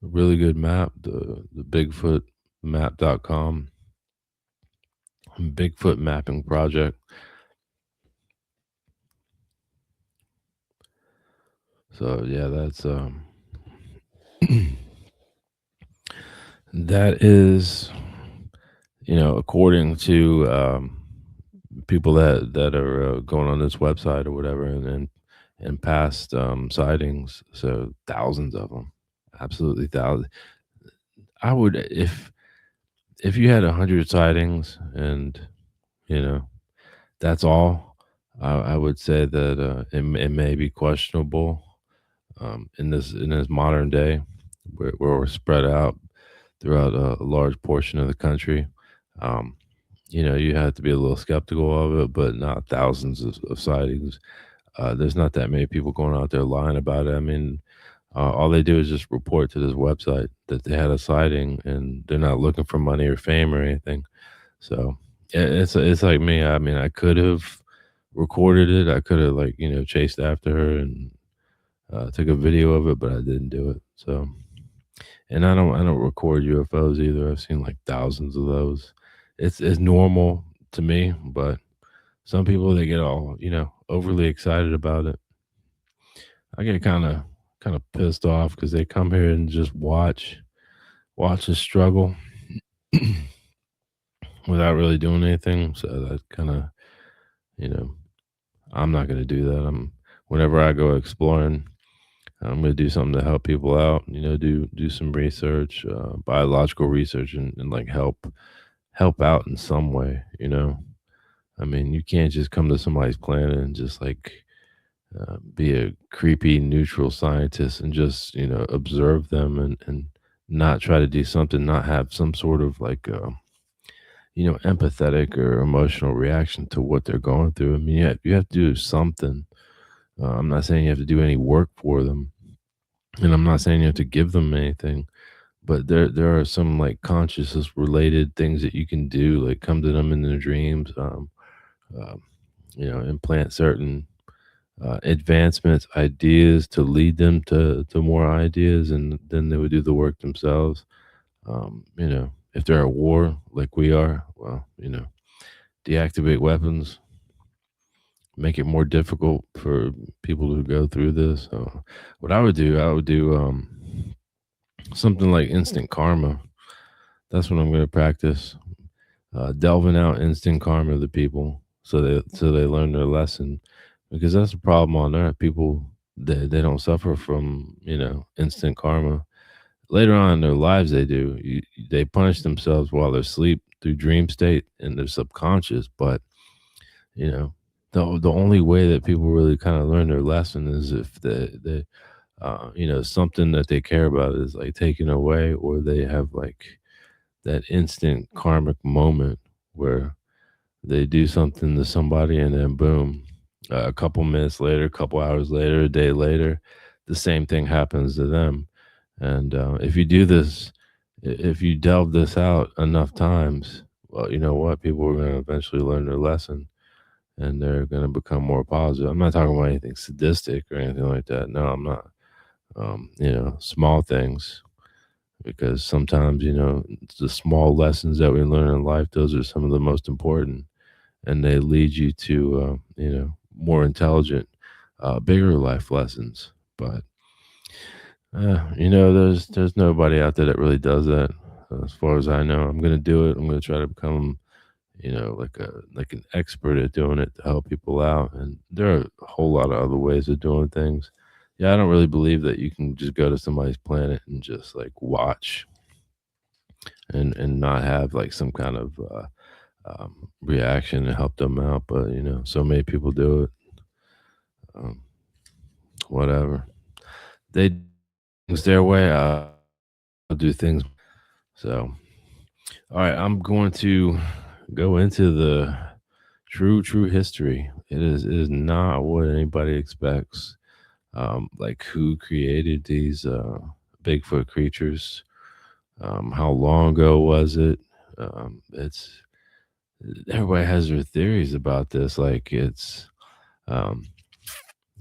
really good map. The BigfootMap.com Bigfoot mapping project. So yeah, that's that is according to people that are going on this website or whatever, and past sightings. So thousands of them, absolutely thousands. I would if you had 100 sightings and you know that's all. I would say that it may be questionable in this modern day where we're spread out throughout a large portion of the country. Um, you have to be a little skeptical of it, but not thousands of sightings. There's not that many people going out there lying about it. I mean, all they do is just report to this website that they had a sighting, and they're not looking for money or fame or anything. So it's like me. I mean, I could have recorded it. I could have like chased after her and took a video of it, but I didn't do it. So, and I don't record UFOs either. I've seen like thousands of those. It's normal to me, but some people they get all overly excited about it. I get kind of pissed off because they come here and just watch us struggle without really doing anything. So that kind of you know I'm not going to do that. Whenever I go exploring, I'm going to do something to help people out. Do some research, biological research, and like help out in some way. I mean, you can't just come to somebody's planet and just like be a creepy neutral scientist and just observe them and not try to do something, not have some sort of like empathetic or emotional reaction to what they're going through. I mean, you have to do something. I'm not saying you have to do any work for them, And I'm not saying you have to give them anything, but there are some like consciousness related things that you can do, like come to them in their dreams, um, implant certain advancements, ideas to lead them to more ideas, and then they would do the work themselves. If they're at war like we are, well, deactivate weapons, make it more difficult for people to go through this. So, what I would do something like instant karma. That's what I'm going to practice. Delving out instant karma to people, so they learn their lesson, because that's the problem on Earth. People, they don't suffer from instant karma. Later on in their lives, they do. They punish themselves while they're asleep through dream state and their subconscious. But you know, the only way that people really kind of learn their lesson is if something that they care about is like taken away, or they have like that instant karmic moment where they do something to somebody, and then boom, a couple minutes later, a couple hours later, a day later, the same thing happens to them. And if you do this, if you delve this out enough times, well, you know what? People are going to eventually learn their lesson, and they're going to become more positive. I'm not talking about anything sadistic or anything like that. No, I'm not. Small things, because sometimes, the small lessons that we learn in life, those are some of the most important, and they lead you to, more intelligent, bigger life lessons. But there's nobody out there that really does that. As far as I know, I'm gonna do it. I'm gonna try to become, like an expert at doing it to help people out. And there are a whole lot of other ways of doing things. Yeah, I don't really believe that you can just go to somebody's planet and just like watch and not have like some kind of reaction to help them out. But so many people do it. Um, whatever they do things their way, I'll do things. So, all right, I'm going to go into the true history. It is not what anybody expects. Like who created these Bigfoot creatures? How long ago was it? It's Everybody has their theories about this. Like um,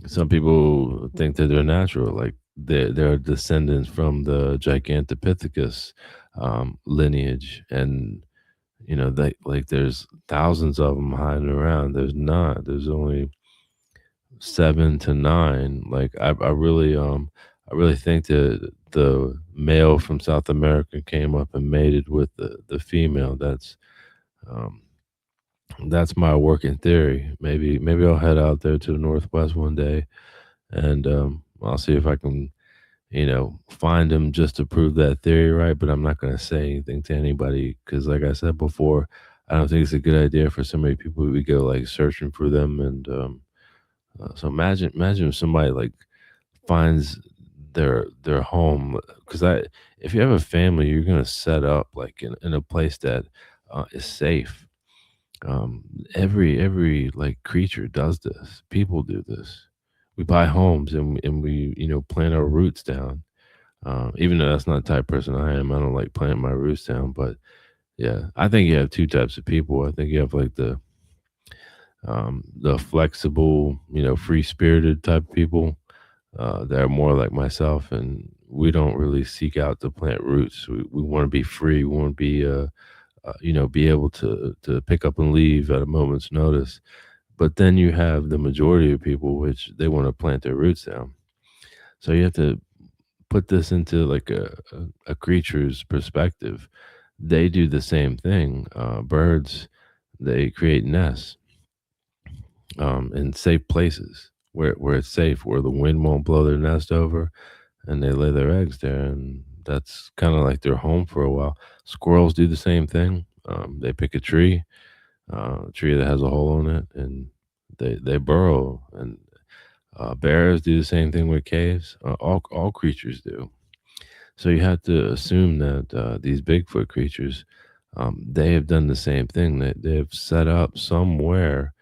some people think that they're natural, like they're descendants from the Gigantopithecus lineage, and they like there's thousands of them hiding around. There's not. There's only 7 to 9. Like I really think that the male from South America came up and mated with the female. Um, that's my working theory. Maybe I'll head out there to the Northwest one day, and I'll see if I can find them just to prove that theory right. But I'm not going to say anything to anybody because, like I said before, I don't think it's a good idea for so many people to go like searching for them. And so imagine if somebody like finds their home, because I if you have a family, you're going to set up like in a place that is safe. um every like creature does this, people do this. We buy homes, and we plant our roots down. Even though that's not the type of person I am, I don't like planting my roots down. But yeah, I think you have two types of people. I think you have like the flexible, free spirited type of people that are more like myself, and we don't really seek out to plant roots. We want to be free. We want to be be able to pick up and leave at a moment's notice. But then you have the majority of people which they want to plant their roots down. So you have to put this into like a creature's perspective. They do the same thing. Birds, they create nests in safe places where it's safe, where the wind won't blow their nest over, and they lay their eggs there, and that's kind of like their home for a while. Squirrels do the same thing. They pick a tree that has a hole in it, and they burrow. And bears do the same thing with caves. All creatures do. So you have to assume that these Bigfoot creatures, they have done the same thing. They have set up somewhere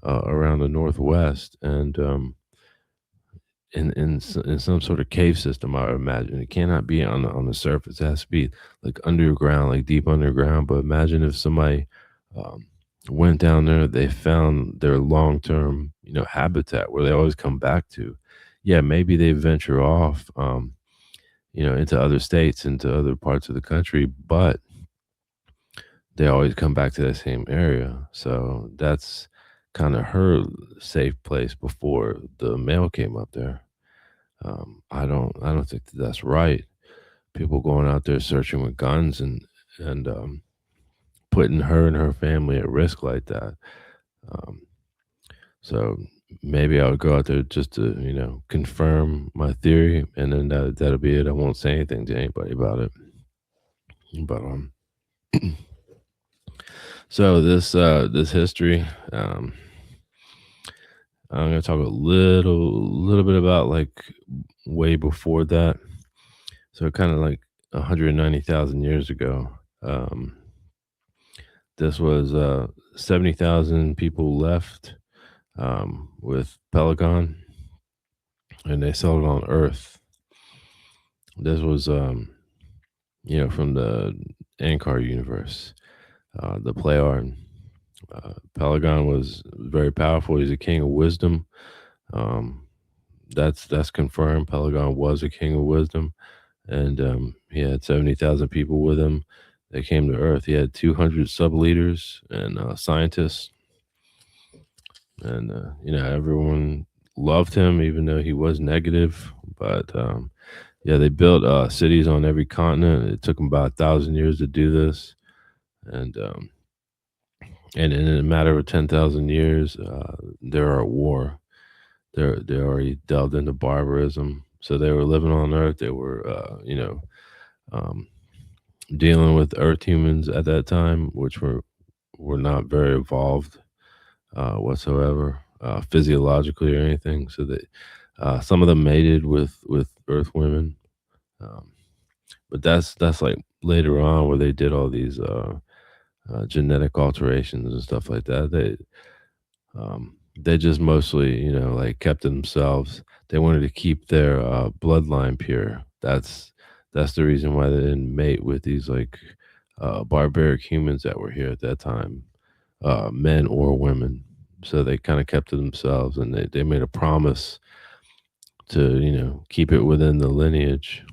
around the Northwest, and in some sort of cave system. I would imagine it cannot be on the surface. It has to be like underground, like deep underground. But imagine if somebody um, went down there, they found their long term, habitat where they always come back to. Yeah, maybe they venture off, into other states, into other parts of the country, but they always come back to that same area. So that's kind of her safe place before the mail came up there. I don't think that's right. People going out there searching with guns and putting her and her family at risk like that. Um, so maybe I would go out there just to confirm my theory, and then that'll be it. I won't say anything to anybody about it. But so this history, um, I'm gonna talk a little bit about like way before that. So kind of like 190,000 years ago. Um, this was 70,000 people left with Pelagon, and they settled on Earth. This was from the Ankar universe, the Pleiad. Pelagon was very powerful. He's a king of wisdom. Um, that's confirmed. Pelagon was a king of wisdom, and he had 70,000 people with him. They came to Earth. He had 200 sub leaders and scientists, and everyone loved him, even though he was negative. But yeah, they built cities on every continent. It took them about 1,000 years to do this, and and in a matter of 10,000 years, they're at war. They already delved into barbarism. So they were living on Earth. They were, um, dealing with Earth humans at that time, which were not very evolved whatsoever, physiologically or anything. So that some of them mated with Earth women, um, but that's like later on where they did all these genetic alterations and stuff like that. They just mostly, like kept to themselves. They wanted to keep their bloodline pure. That's the reason why they didn't mate with these like barbaric humans that were here at that time, men or women. So they kind of kept to themselves, and they made a promise to keep it within the lineage,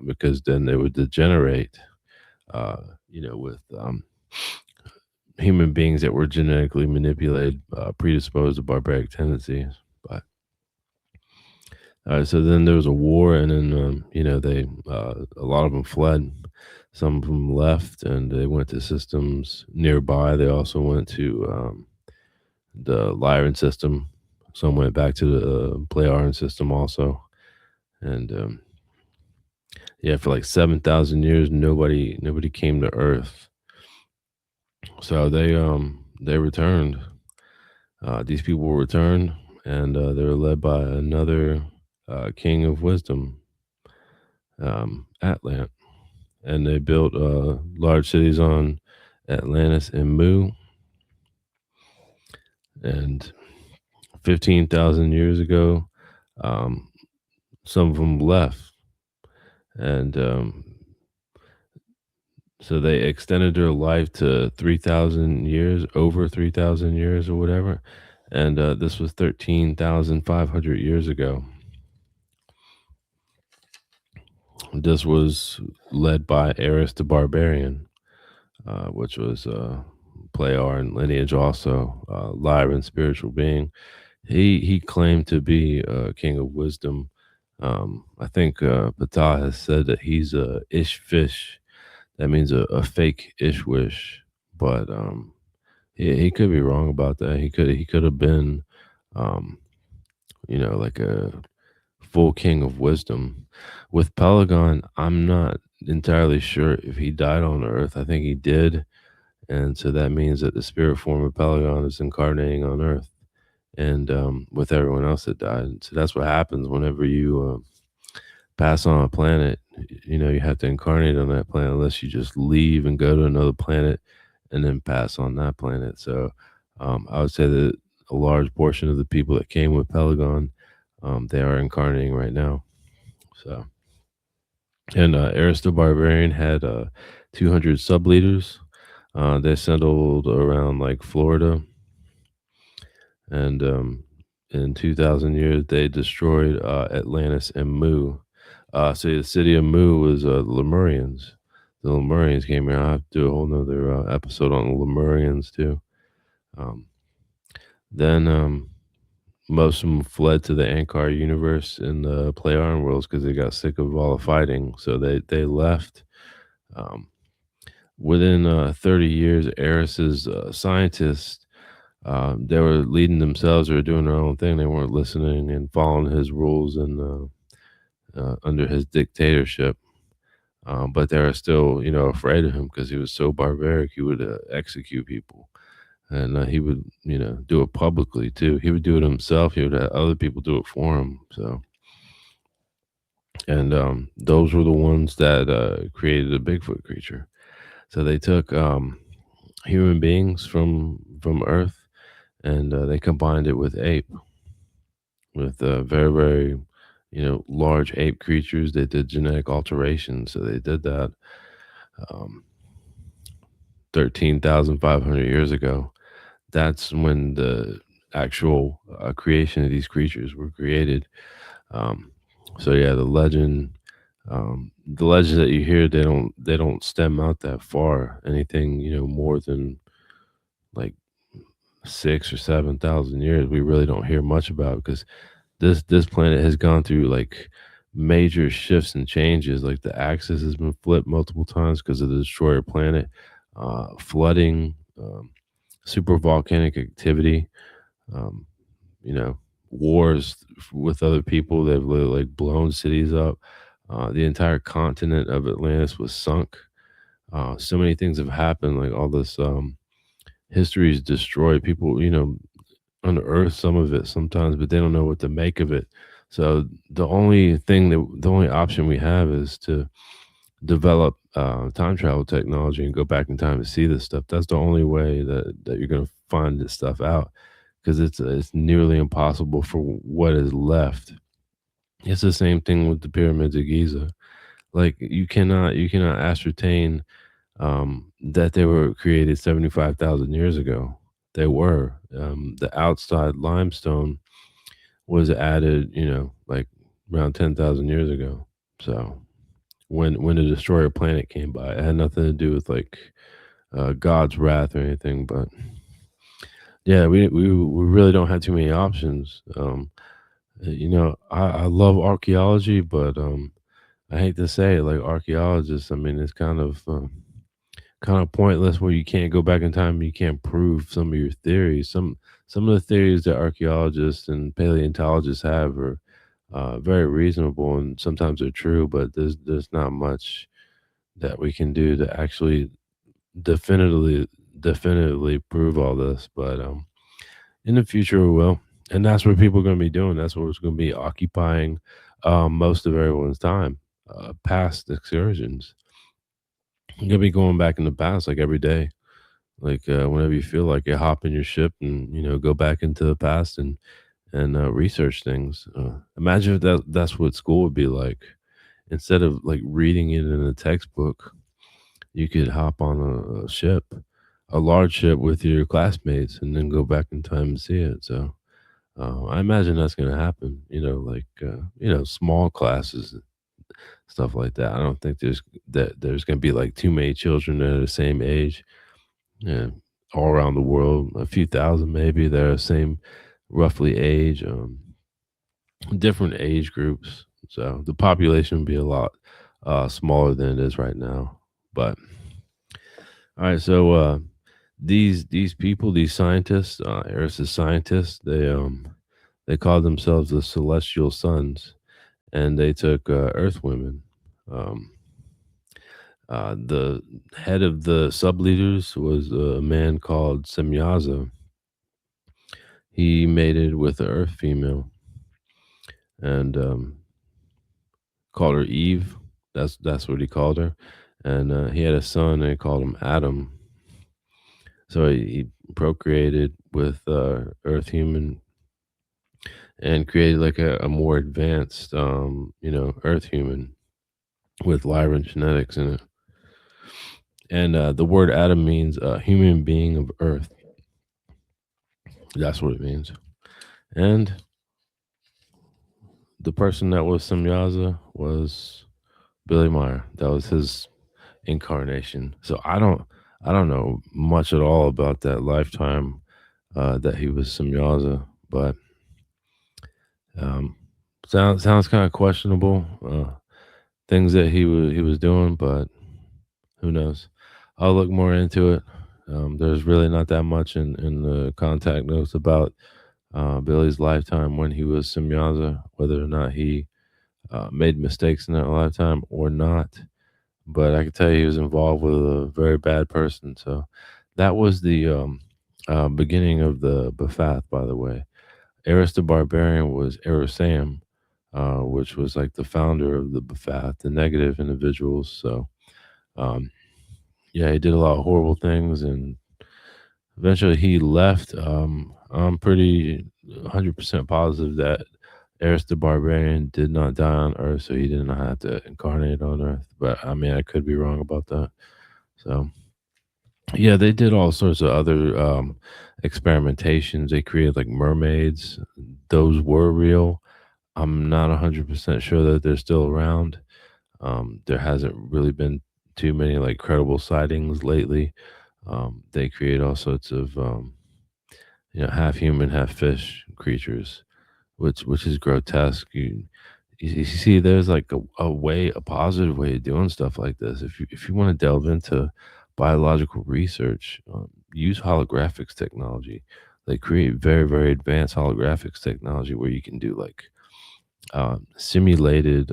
because then they would degenerate, uh, with human beings that were genetically manipulated, predisposed to barbaric tendencies. But so then there was a war, and then they a lot of them fled. Some of them left, and they went to systems nearby. They also went to the Lyran system. Some went back to the Playaran system also, and yeah, for like 7,000 years, nobody came to Earth. So they returned. These people returned, and they were led by another king of wisdom, Atlant, and they built large cities on Atlantis and Mu. And 15,000 years ago, um, some of them left, and so they extended their life to 3,000 years, over 3,000 years or whatever. And this was 13,500 years ago. This was led by Eris the Barbarian, which was Playaran lineage also, Lyran spiritual being. He claimed to be king of wisdom. I think Ptah has said that he's a ish fish. That means a fake Ishwish, but he could be wrong about that. He could have been, um, like a full king of wisdom. With Pelagon, I'm not entirely sure if he died on Earth. I think he did, and so that means that the spirit form of Pelagon is incarnating on Earth, and with everyone else that died. So that's what happens whenever you pass on a planet. You have to incarnate on that planet, unless you just leave and go to another planet and then pass on that planet. So I would say that a large portion of the people that came with Pelagon They are incarnating right now. So, and Aristo Barbarian had 200 sub leaders. They settled around like Florida, and in 2,000 years they destroyed Atlantis and Mu. So the city of Mu was the Lemurians. The Lemurians came here. I have to do a whole nother episode on the Lemurians too. Um, then most of them fled to the Ankar universe in the Play Iron worlds because they got sick of all the fighting. So they left. Um, Within 30 years, Eris's scientists, they were leading themselves or doing their own thing. They weren't listening and following his rules and under his dictatorship. But they were still, afraid of him because he was so barbaric. He would execute people, and he would, do it publicly too. He would do it himself. He would have other people do it for him. So, and those were the ones that created the Bigfoot creature. So they took human beings from Earth, and they combined it with ape, with very very, large ape creatures. They did genetic alterations, so they did that um, 13,500 years ago. That's when the actual creation of these creatures were created. Um, so yeah, the legends that you hear, they don't stem out that far. Anything more than like 6 or 7 thousand years, we really don't hear much about because this planet has gone through like major shifts and changes. Like the axis has been flipped multiple times because of the destroyer planet, flooding, super volcanic activity, um, you know, wars with other people. They've literally like blown cities up. The entire continent of Atlantis was sunk. So many things have happened. Like all this history is destroyed. People, unearth some of it sometimes, but they don't know what to make of it. So the only option we have is to develop time travel technology and go back in time to see this stuff. That's the only way that you're going to find this stuff out because it's nearly impossible for what is left. It's the same thing with the pyramids of Giza. Like you cannot ascertain that they were created 75,000 years ago. They were. The outside limestone was added, like around 10,000 years ago. So when the destroyer planet came by, it had nothing to do with like God's wrath or anything. But yeah, we really don't have too many options. I love archaeology, but I hate to say it, like archaeologists, I mean, it's kind of pointless where you can't go back in time and you can't prove some of your theories. Some of the theories that archaeologists and paleontologists have are very reasonable and sometimes they're true, but there's not much that we can do to actually definitively definitively prove all this. But in the future we will. And that's what people are going to be doing. That's what's going to be occupying most of everyone's time. Past excursions. You're gonna be going back in the past like every day. Like whenever you feel like it, hop in your ship and go back into the past and research things. Imagine if that's what school would be like. Instead of like reading it in a textbook, you could hop on a ship, a large ship with your classmates, and then go back in time and see it. So I imagine that's going to happen. Like small classes, stuff like that. I don't think there's going to be like too many children that are the same age. Yeah, all around the world, a few thousand maybe. They're the same roughly age, different age groups. So the population would be a lot smaller than it is right now. But all right, so these people, these scientists, Eris's scientists, they called themselves the Celestial Sons, and they took Earth women. Um, the head of the sub leaders was a man called Semyaza. He mated with the Earth female and called her Eve. That's what he called her, and he had a son and he called him Adam. So he procreated with Earth human, and created like a more advanced, Earth human with live genetics in it. And the word Adam means human being of Earth. That's what it means. And the person that was Semyaza was Billy Meyer. That was his incarnation. So I don't know much at all about that lifetime that he was Semyaza, but um, sounds kind of questionable. Things that he was doing, but who knows? I'll look more into it. There's really not that much in the contact notes about Billy's lifetime when he was Semyaza, whether or not he made mistakes in that lifetime or not. But I can tell you he was involved with a very bad person. So that was the beginning of the Bephath, by the way. Eris the Barbarian was Erisam, which was like the founder of the Bephath, the negative individuals. So um, yeah, he did a lot of horrible things, and eventually he left. I'm pretty 100% positive that Eris the Barbarian did not die on Earth, so he did not have to incarnate on Earth. But I mean, I could be wrong about that. So yeah, they did all sorts of other experimentations. They created like mermaids; those were real. I'm not 100% sure that they're still around. There hasn't really been too many like credible sightings lately. They create all sorts of half human, half fish creatures, which is grotesque. You see, there's like a positive way of doing stuff like this. If you want to delve into biological research, use holographics technology. They create very very advanced holographics technology where you can do like simulated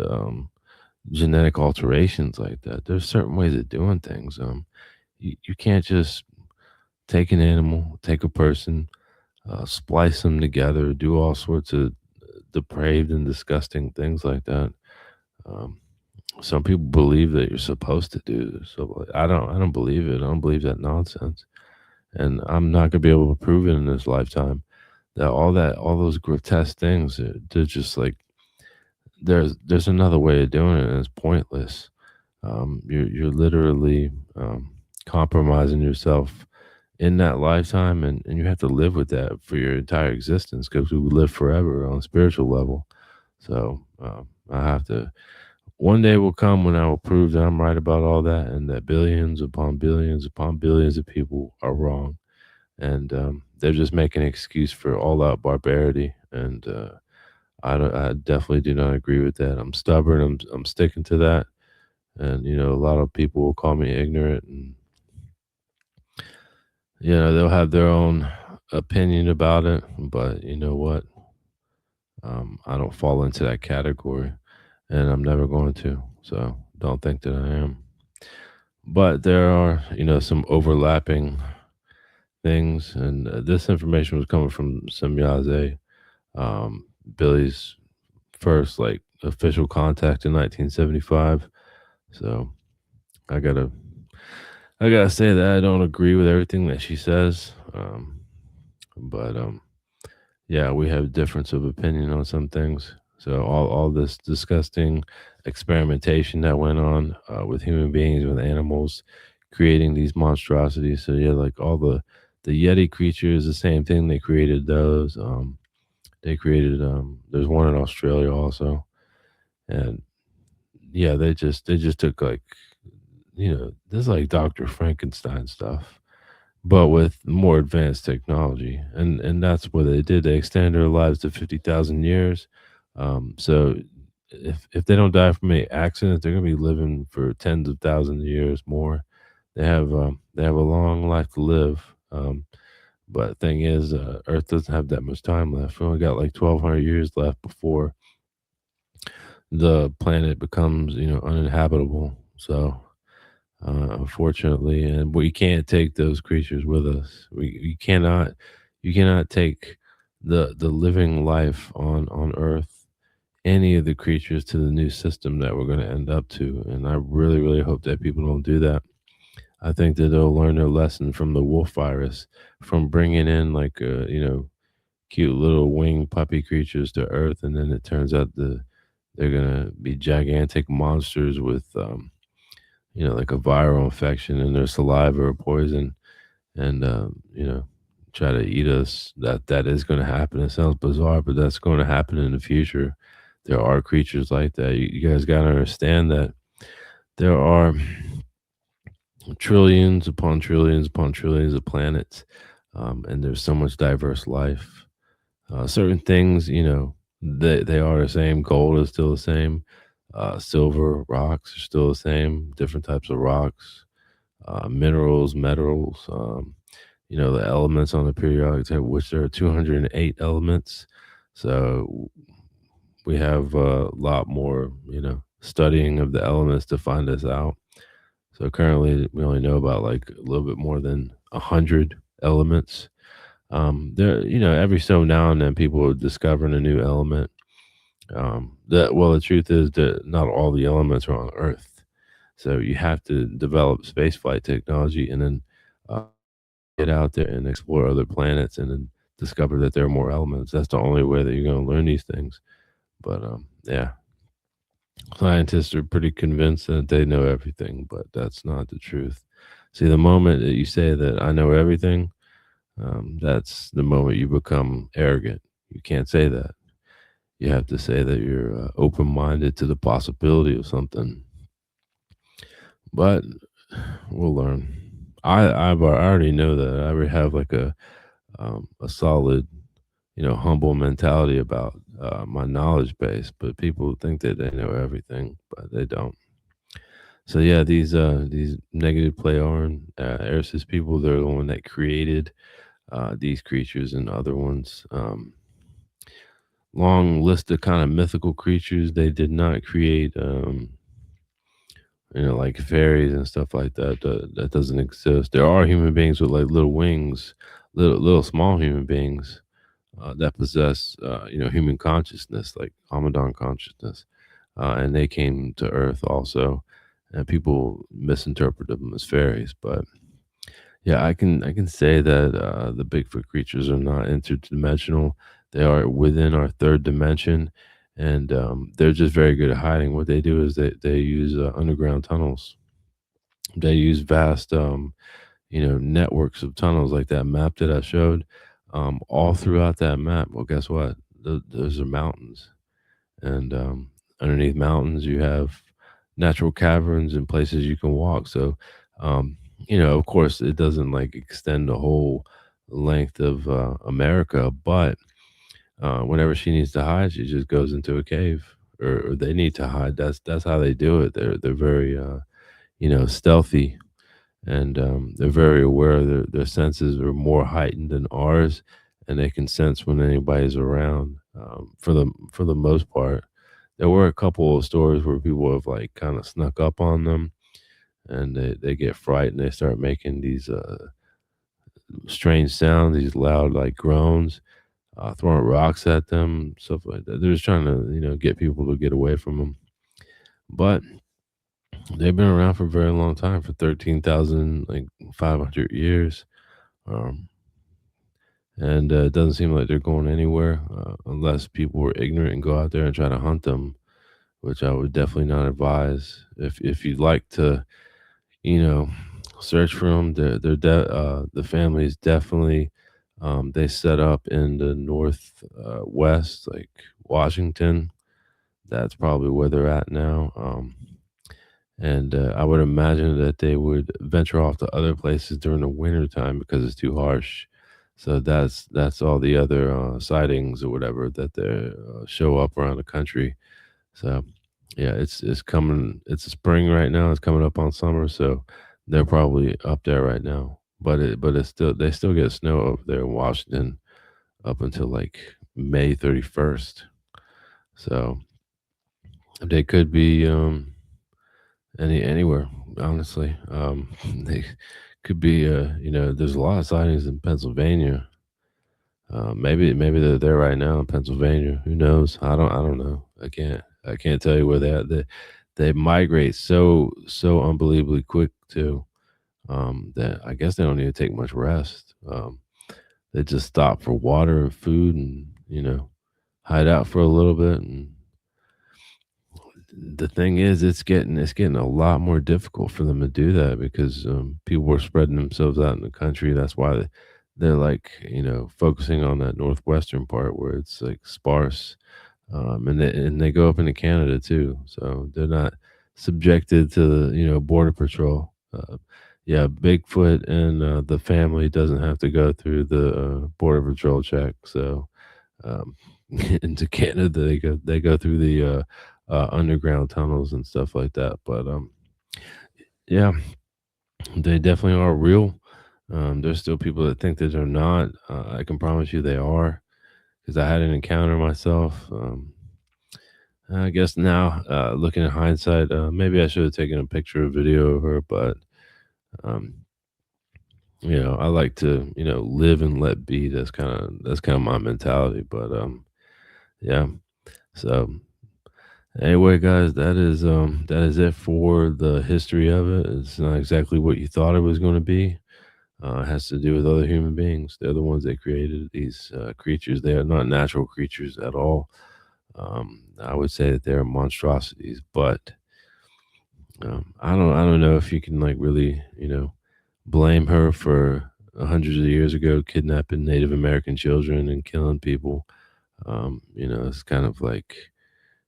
genetic alterations like that. There's certain ways of doing things. You can't just take an animal, take a person, splice them together, do all sorts of depraved and disgusting things like that. Um, some people believe that you're supposed to do this. So like, I don't believe it. I don't believe that nonsense. And I'm not gonna be able to prove it in this lifetime. All those grotesque things, they're just like there's another way of doing it, and it's pointless. You're literally compromising yourself in that lifetime, and you have to live with that for your entire existence because we live forever on a spiritual level. So I have to. One day will come when I will prove that I'm right about all that, and that billions upon billions of people are wrong, and they're just making an excuse for all out barbarity. And I definitely do not agree with that. I'm stubborn. I'm sticking to that, and a lot of people will call me ignorant, and they'll have their own opinion about it. But you know what? I don't fall into that category, and I'm never going to. So don't think that I am. But there are, some overlapping things, and this information was coming from Semyaze, Billy's first like official contact in 1975. So I gotta, I gotta say that I don't agree with everything that she says. But yeah, we have difference of opinion on some things. So all this disgusting experimentation that went on with human beings, with animals, creating these monstrosities. So yeah, like all the Yeti creatures, the same thing. They created those. They created. There's one in Australia also, and yeah, they just took like this is like Dr. Frankenstein stuff, but with more advanced technology. And that's what they did. They extended their lives to 50,000 years. So if they don't die from any accident, they're gonna be living for tens of thousands of years more. They have a long life to live. But the thing is, Earth doesn't have that much time left. We only got like 1,200 years left before the planet becomes uninhabitable. So unfortunately, and we can't take those creatures with us. We cannot, you cannot take the living life on Earth, any of the creatures to the new system that we're going to end up to. And I really, really hope that people don't do that. I think that they'll learn their lesson from the wolf virus, from bringing in like cute little winged puppy creatures to Earth, and then it turns out they're gonna be gigantic monsters with like a viral infection in their saliva or poison, and try to eat us. That is going to happen. It sounds bizarre, but that's going to happen in the future. There are creatures like that. You guys got to understand that there are trillions upon trillions upon trillions of planets, and there's so much diverse life. Certain things, they are the same. Gold is still the same. Silver rocks are still the same. Different types of rocks, minerals, metals. The elements on the periodic table, which there are 208 elements. So we have a lot more, studying of the elements to find this out. So currently, we only know about like a little bit more than 100 elements. Every so now and then, people are discovering a new element. The truth is that not all the elements are on Earth, so you have to develop spaceflight technology and then get out there and explore other planets and then discover that there are more elements. That's the only way that you're going to learn these things. But yeah, scientists are pretty convinced that they know everything, but that's not the truth. See, the moment that you say that I know everything, that's the moment you become arrogant. You can't say that. You have to say that you're open minded to the possibility of something. But we'll learn. I already know that. I already have like a solid, humble mentality about my knowledge base. But people think that they know everything, but they don't. So yeah, these negative play on Eris's people, they're the one that created these creatures and other ones. Long list of kind of mythical creatures. They did not create, like fairies and stuff like that. That doesn't exist. There are human beings with like little wings, little small human beings that possess, human consciousness, like Hamadan consciousness, and they came to Earth also, and people misinterpret them as fairies. But yeah, I can say that the Bigfoot creatures are not interdimensional. They are within our third dimension, and they're just very good at hiding. What they do is they use underground tunnels. They use vast, networks of tunnels like that map that I showed. All throughout that map, well, guess what? Those are mountains, and underneath mountains you have natural caverns and places you can walk. So of course it doesn't like extend the whole length of America, but whenever she needs to hide, she just goes into a cave, or they need to hide. That's how they do it. They're very stealthy, and they're very aware. Their senses are more heightened than ours, and they can sense when anybody's around. For the most part, there were a couple of stories where people have like kind of snuck up on them, and they get frightened. They start making these strange sounds, these loud like groans, throwing rocks at them, stuff like that. They're just trying to get people to get away from them. But they've been around for a very long time, for 13,000 like 500 years. Um, and it doesn't seem like they're going anywhere unless people were ignorant and go out there and try to hunt them, which I would definitely not advise. If you'd like to, you know, search for them, the family is definitely they set up in the north west, like Washington. That's probably where they're at now. And I would imagine that they would venture off to other places during the winter time because it's too harsh. So that's all the other sightings or whatever that they show up around the country. So yeah, it's coming. It's spring right now. It's coming up on summer, so they're probably up there right now. But it's still they still get snow over there in Washington up until like May 31st. So they could be anywhere, honestly. They could be, there's a lot of sightings in Pennsylvania. Maybe they're there right now in Pennsylvania. Who knows? I don't know. I can't tell you where they're at. They migrate so unbelievably quick too. That I guess they don't need to take much rest. they just stop for water and food, and hide out for a little bit. And the thing is, it's getting a lot more difficult for them to do that because people were spreading themselves out in the country. That's why they're like focusing on that northwestern part where it's like sparse, and they go up into Canada too, so they're not subjected to the border patrol. Yeah, Bigfoot and the family doesn't have to go through the border patrol check. So um, into Canada, they go through the underground tunnels and stuff like that. But yeah, they definitely are real. There's still people that think that they're not. I can promise you they are, because I had an encounter myself. I guess now, looking at hindsight, maybe I should have taken a picture or video of her, but um, I like to, live and let be. That's kind of my mentality. But yeah. So anyway, guys, that is it for the history of it. It's not exactly what you thought it was going to be. It has to do with other human beings. They're the ones that created these creatures. They are not natural creatures at all. I would say that they're monstrosities, but I don't know if you can like really blame her for hundreds of years ago kidnapping Native American children and killing people. It's kind of like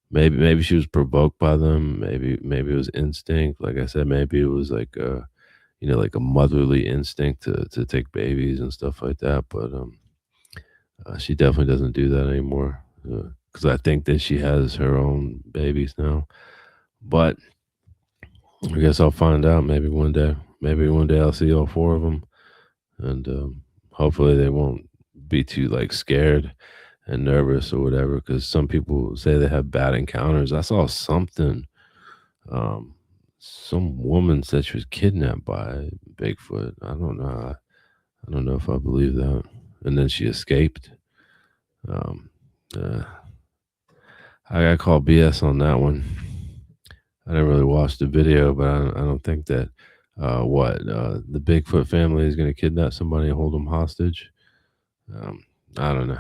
maybe she was provoked by them. Maybe it was instinct. Like I said, maybe it was like like a motherly instinct to take babies and stuff like that. But she definitely doesn't do that anymore. Because I think that she has her own babies now. But I guess I'll find out maybe one day. Maybe one day I'll see all four of them, and hopefully they won't be too like scared and nervous or whatever. Because some people say they have bad encounters. I saw something. Um, some woman said she was kidnapped by Bigfoot. I don't know. I don't know if I believe that. And then she escaped. Um, uh, I got called BS on that one. I didn't really watch the video, but I don't think that the Bigfoot family is going to kidnap somebody and hold them hostage. Um, I don't know.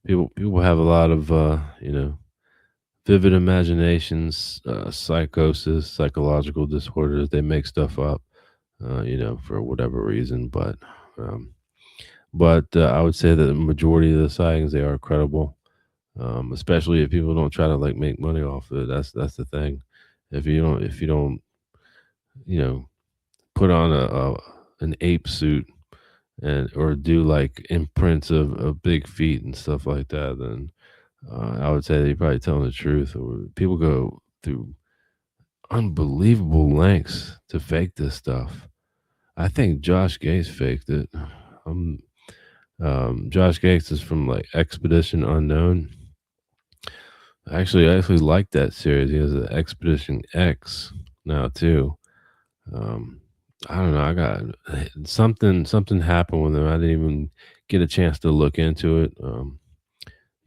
People have a lot of vivid imaginations, psychosis, psychological disorders. They make stuff up, for whatever reason. Um, but I would say that the majority of the sightings, they are credible. Especially if people don't try to like make money off of it. That's the thing. If you don't you know put on a an ape suit and or do like imprints of big feet and stuff like that, then I would say that you're probably telling the truth. Or people go through unbelievable lengths to fake this stuff. I think Josh Gates faked it. Um, Josh Gates is from like Expedition Unknown. I actually like that series. He has an Expedition X now too. Um, I don't know. I got something happened with him. I didn't even get a chance to look into it.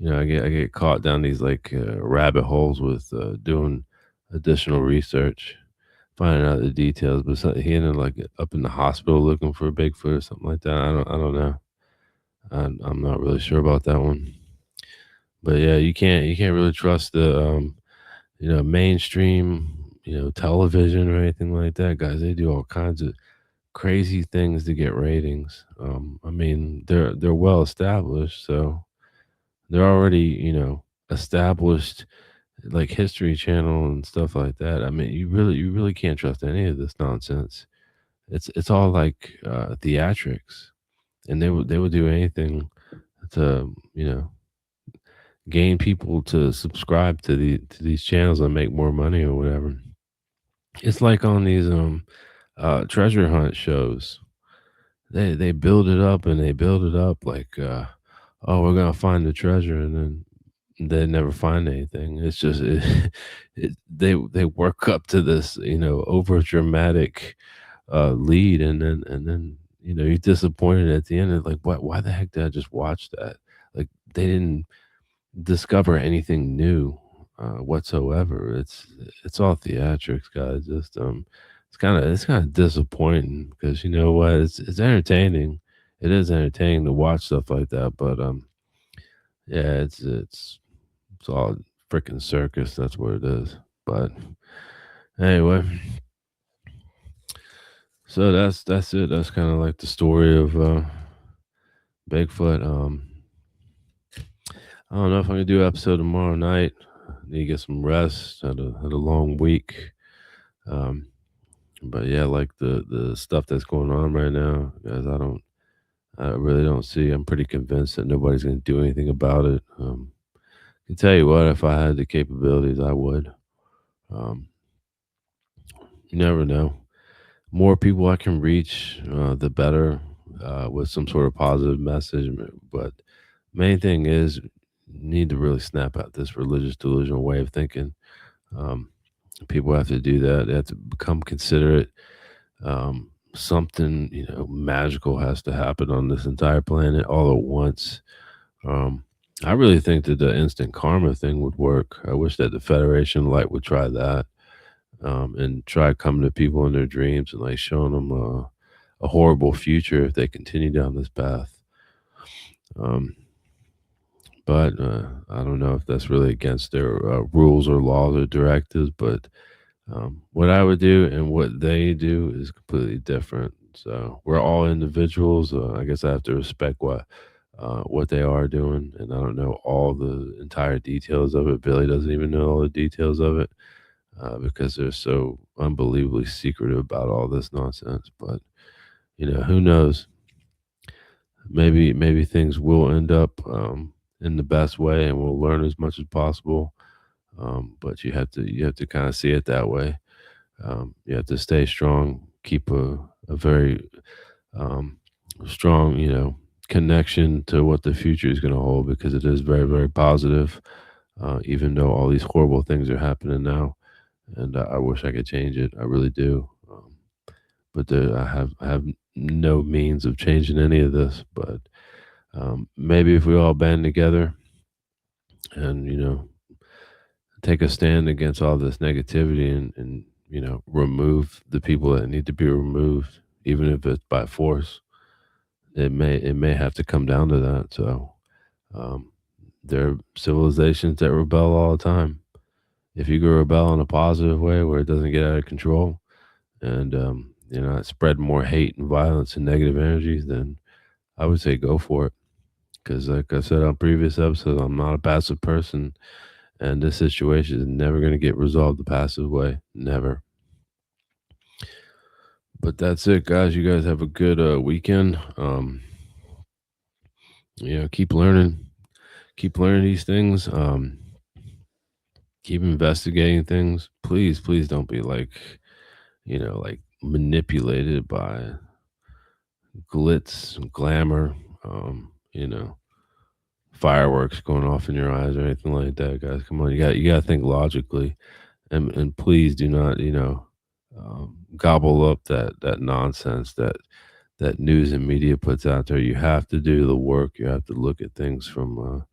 I get caught down these like rabbit holes with doing additional research, finding out the details. But he ended like up in the hospital looking for a Bigfoot or something like that. I don't know. I'm not really sure about that one. But yeah, you can't really trust the mainstream television or anything like that, guys. They do all kinds of crazy things to get ratings. I mean, they're well established, so they're already established, like History Channel and stuff like that. I mean, you really can't trust any of this nonsense. It's all like theatrics, and they would do anything to gain people to subscribe to these channels and make more money or whatever. It's like on these treasure hunt shows. They build it up and they build it up like oh, we're gonna find the treasure, and then they never find anything. It's just they work up to this over dramatic lead, and then you're disappointed at the end. And like, what? Why the heck did I just watch that? Like they didn't discover anything new whatsoever. It's all theatrics, guys. Just it's kind of disappointing because you know what? It's entertaining. it is entertaining to watch stuff like that. But yeah, it's all freaking circus. That's what it is. But anyway, so that's it. That's kind of like the story of Bigfoot. I don't know if I'm gonna do an episode tomorrow night. Need to get some rest. Had a long week. Um, but yeah, like the stuff that's going on right now, guys. I really don't see. I'm pretty convinced that nobody's gonna do anything about it. I can tell you what, if I had the capabilities, I would. Um, you never know. More people I can reach, the better, with some sort of positive message. But main thing is, you need to really snap out this religious delusional way of thinking. Um, People have to do that. They have to become considerate. Something magical has to happen on this entire planet all at once. Um, I really think that the instant karma thing would work. I wish that the Federation Light would try that, and try coming to people in their dreams and like showing them a horrible future if they continue down this path. Um, but I don't know if that's really against their rules or laws or directives. But what I would do and what they do is completely different. So we're all individuals. I guess I have to respect what they are doing, and I don't know all the entire details of it. Billy doesn't even know all the details of it, because they're so unbelievably secretive about all this nonsense. But who knows? Maybe things will end up in the best way, and we'll learn as much as possible. But you have to kind of see it that way. You have to stay strong, keep a very um, strong, connection to what the future is going to hold, because it is very, very positive. Even though all these horrible things are happening now, and I wish I could change it. I really do. But I have no means of changing any of this. But maybe if we all band together and take a stand against all this negativity, and remove the people that need to be removed, even if it's by force. It may have to come down to that. So um, there are civilizations that rebel all the time. If you go rebel in a positive way where it doesn't get out of control, and not spread more hate and violence and negative energies, then I would say go for it. Because, like I said on previous episodes, I'm not a passive person, and this situation is never going to get resolved the passive way. Never. But that's it, guys. You guys have a good weekend. Keep learning. Keep learning these things. Keep investigating things. Please, please don't be like manipulated by glitz and glamour. You know, fireworks going off in your eyes or anything like that, guys. Come on, you got to think logically, and please do not gobble up that nonsense that news and media puts out there. You have to do the work. You have to look at things from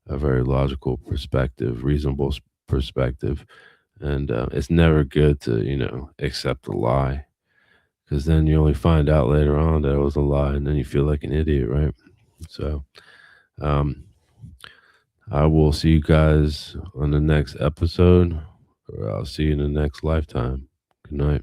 a very logical perspective, reasonable perspective, and it's never good to accept a lie, because then you only find out later on that it was a lie, and then you feel like an idiot, right? So. Um, I will see you guys on the next episode, or I'll see you in the next lifetime. Good night.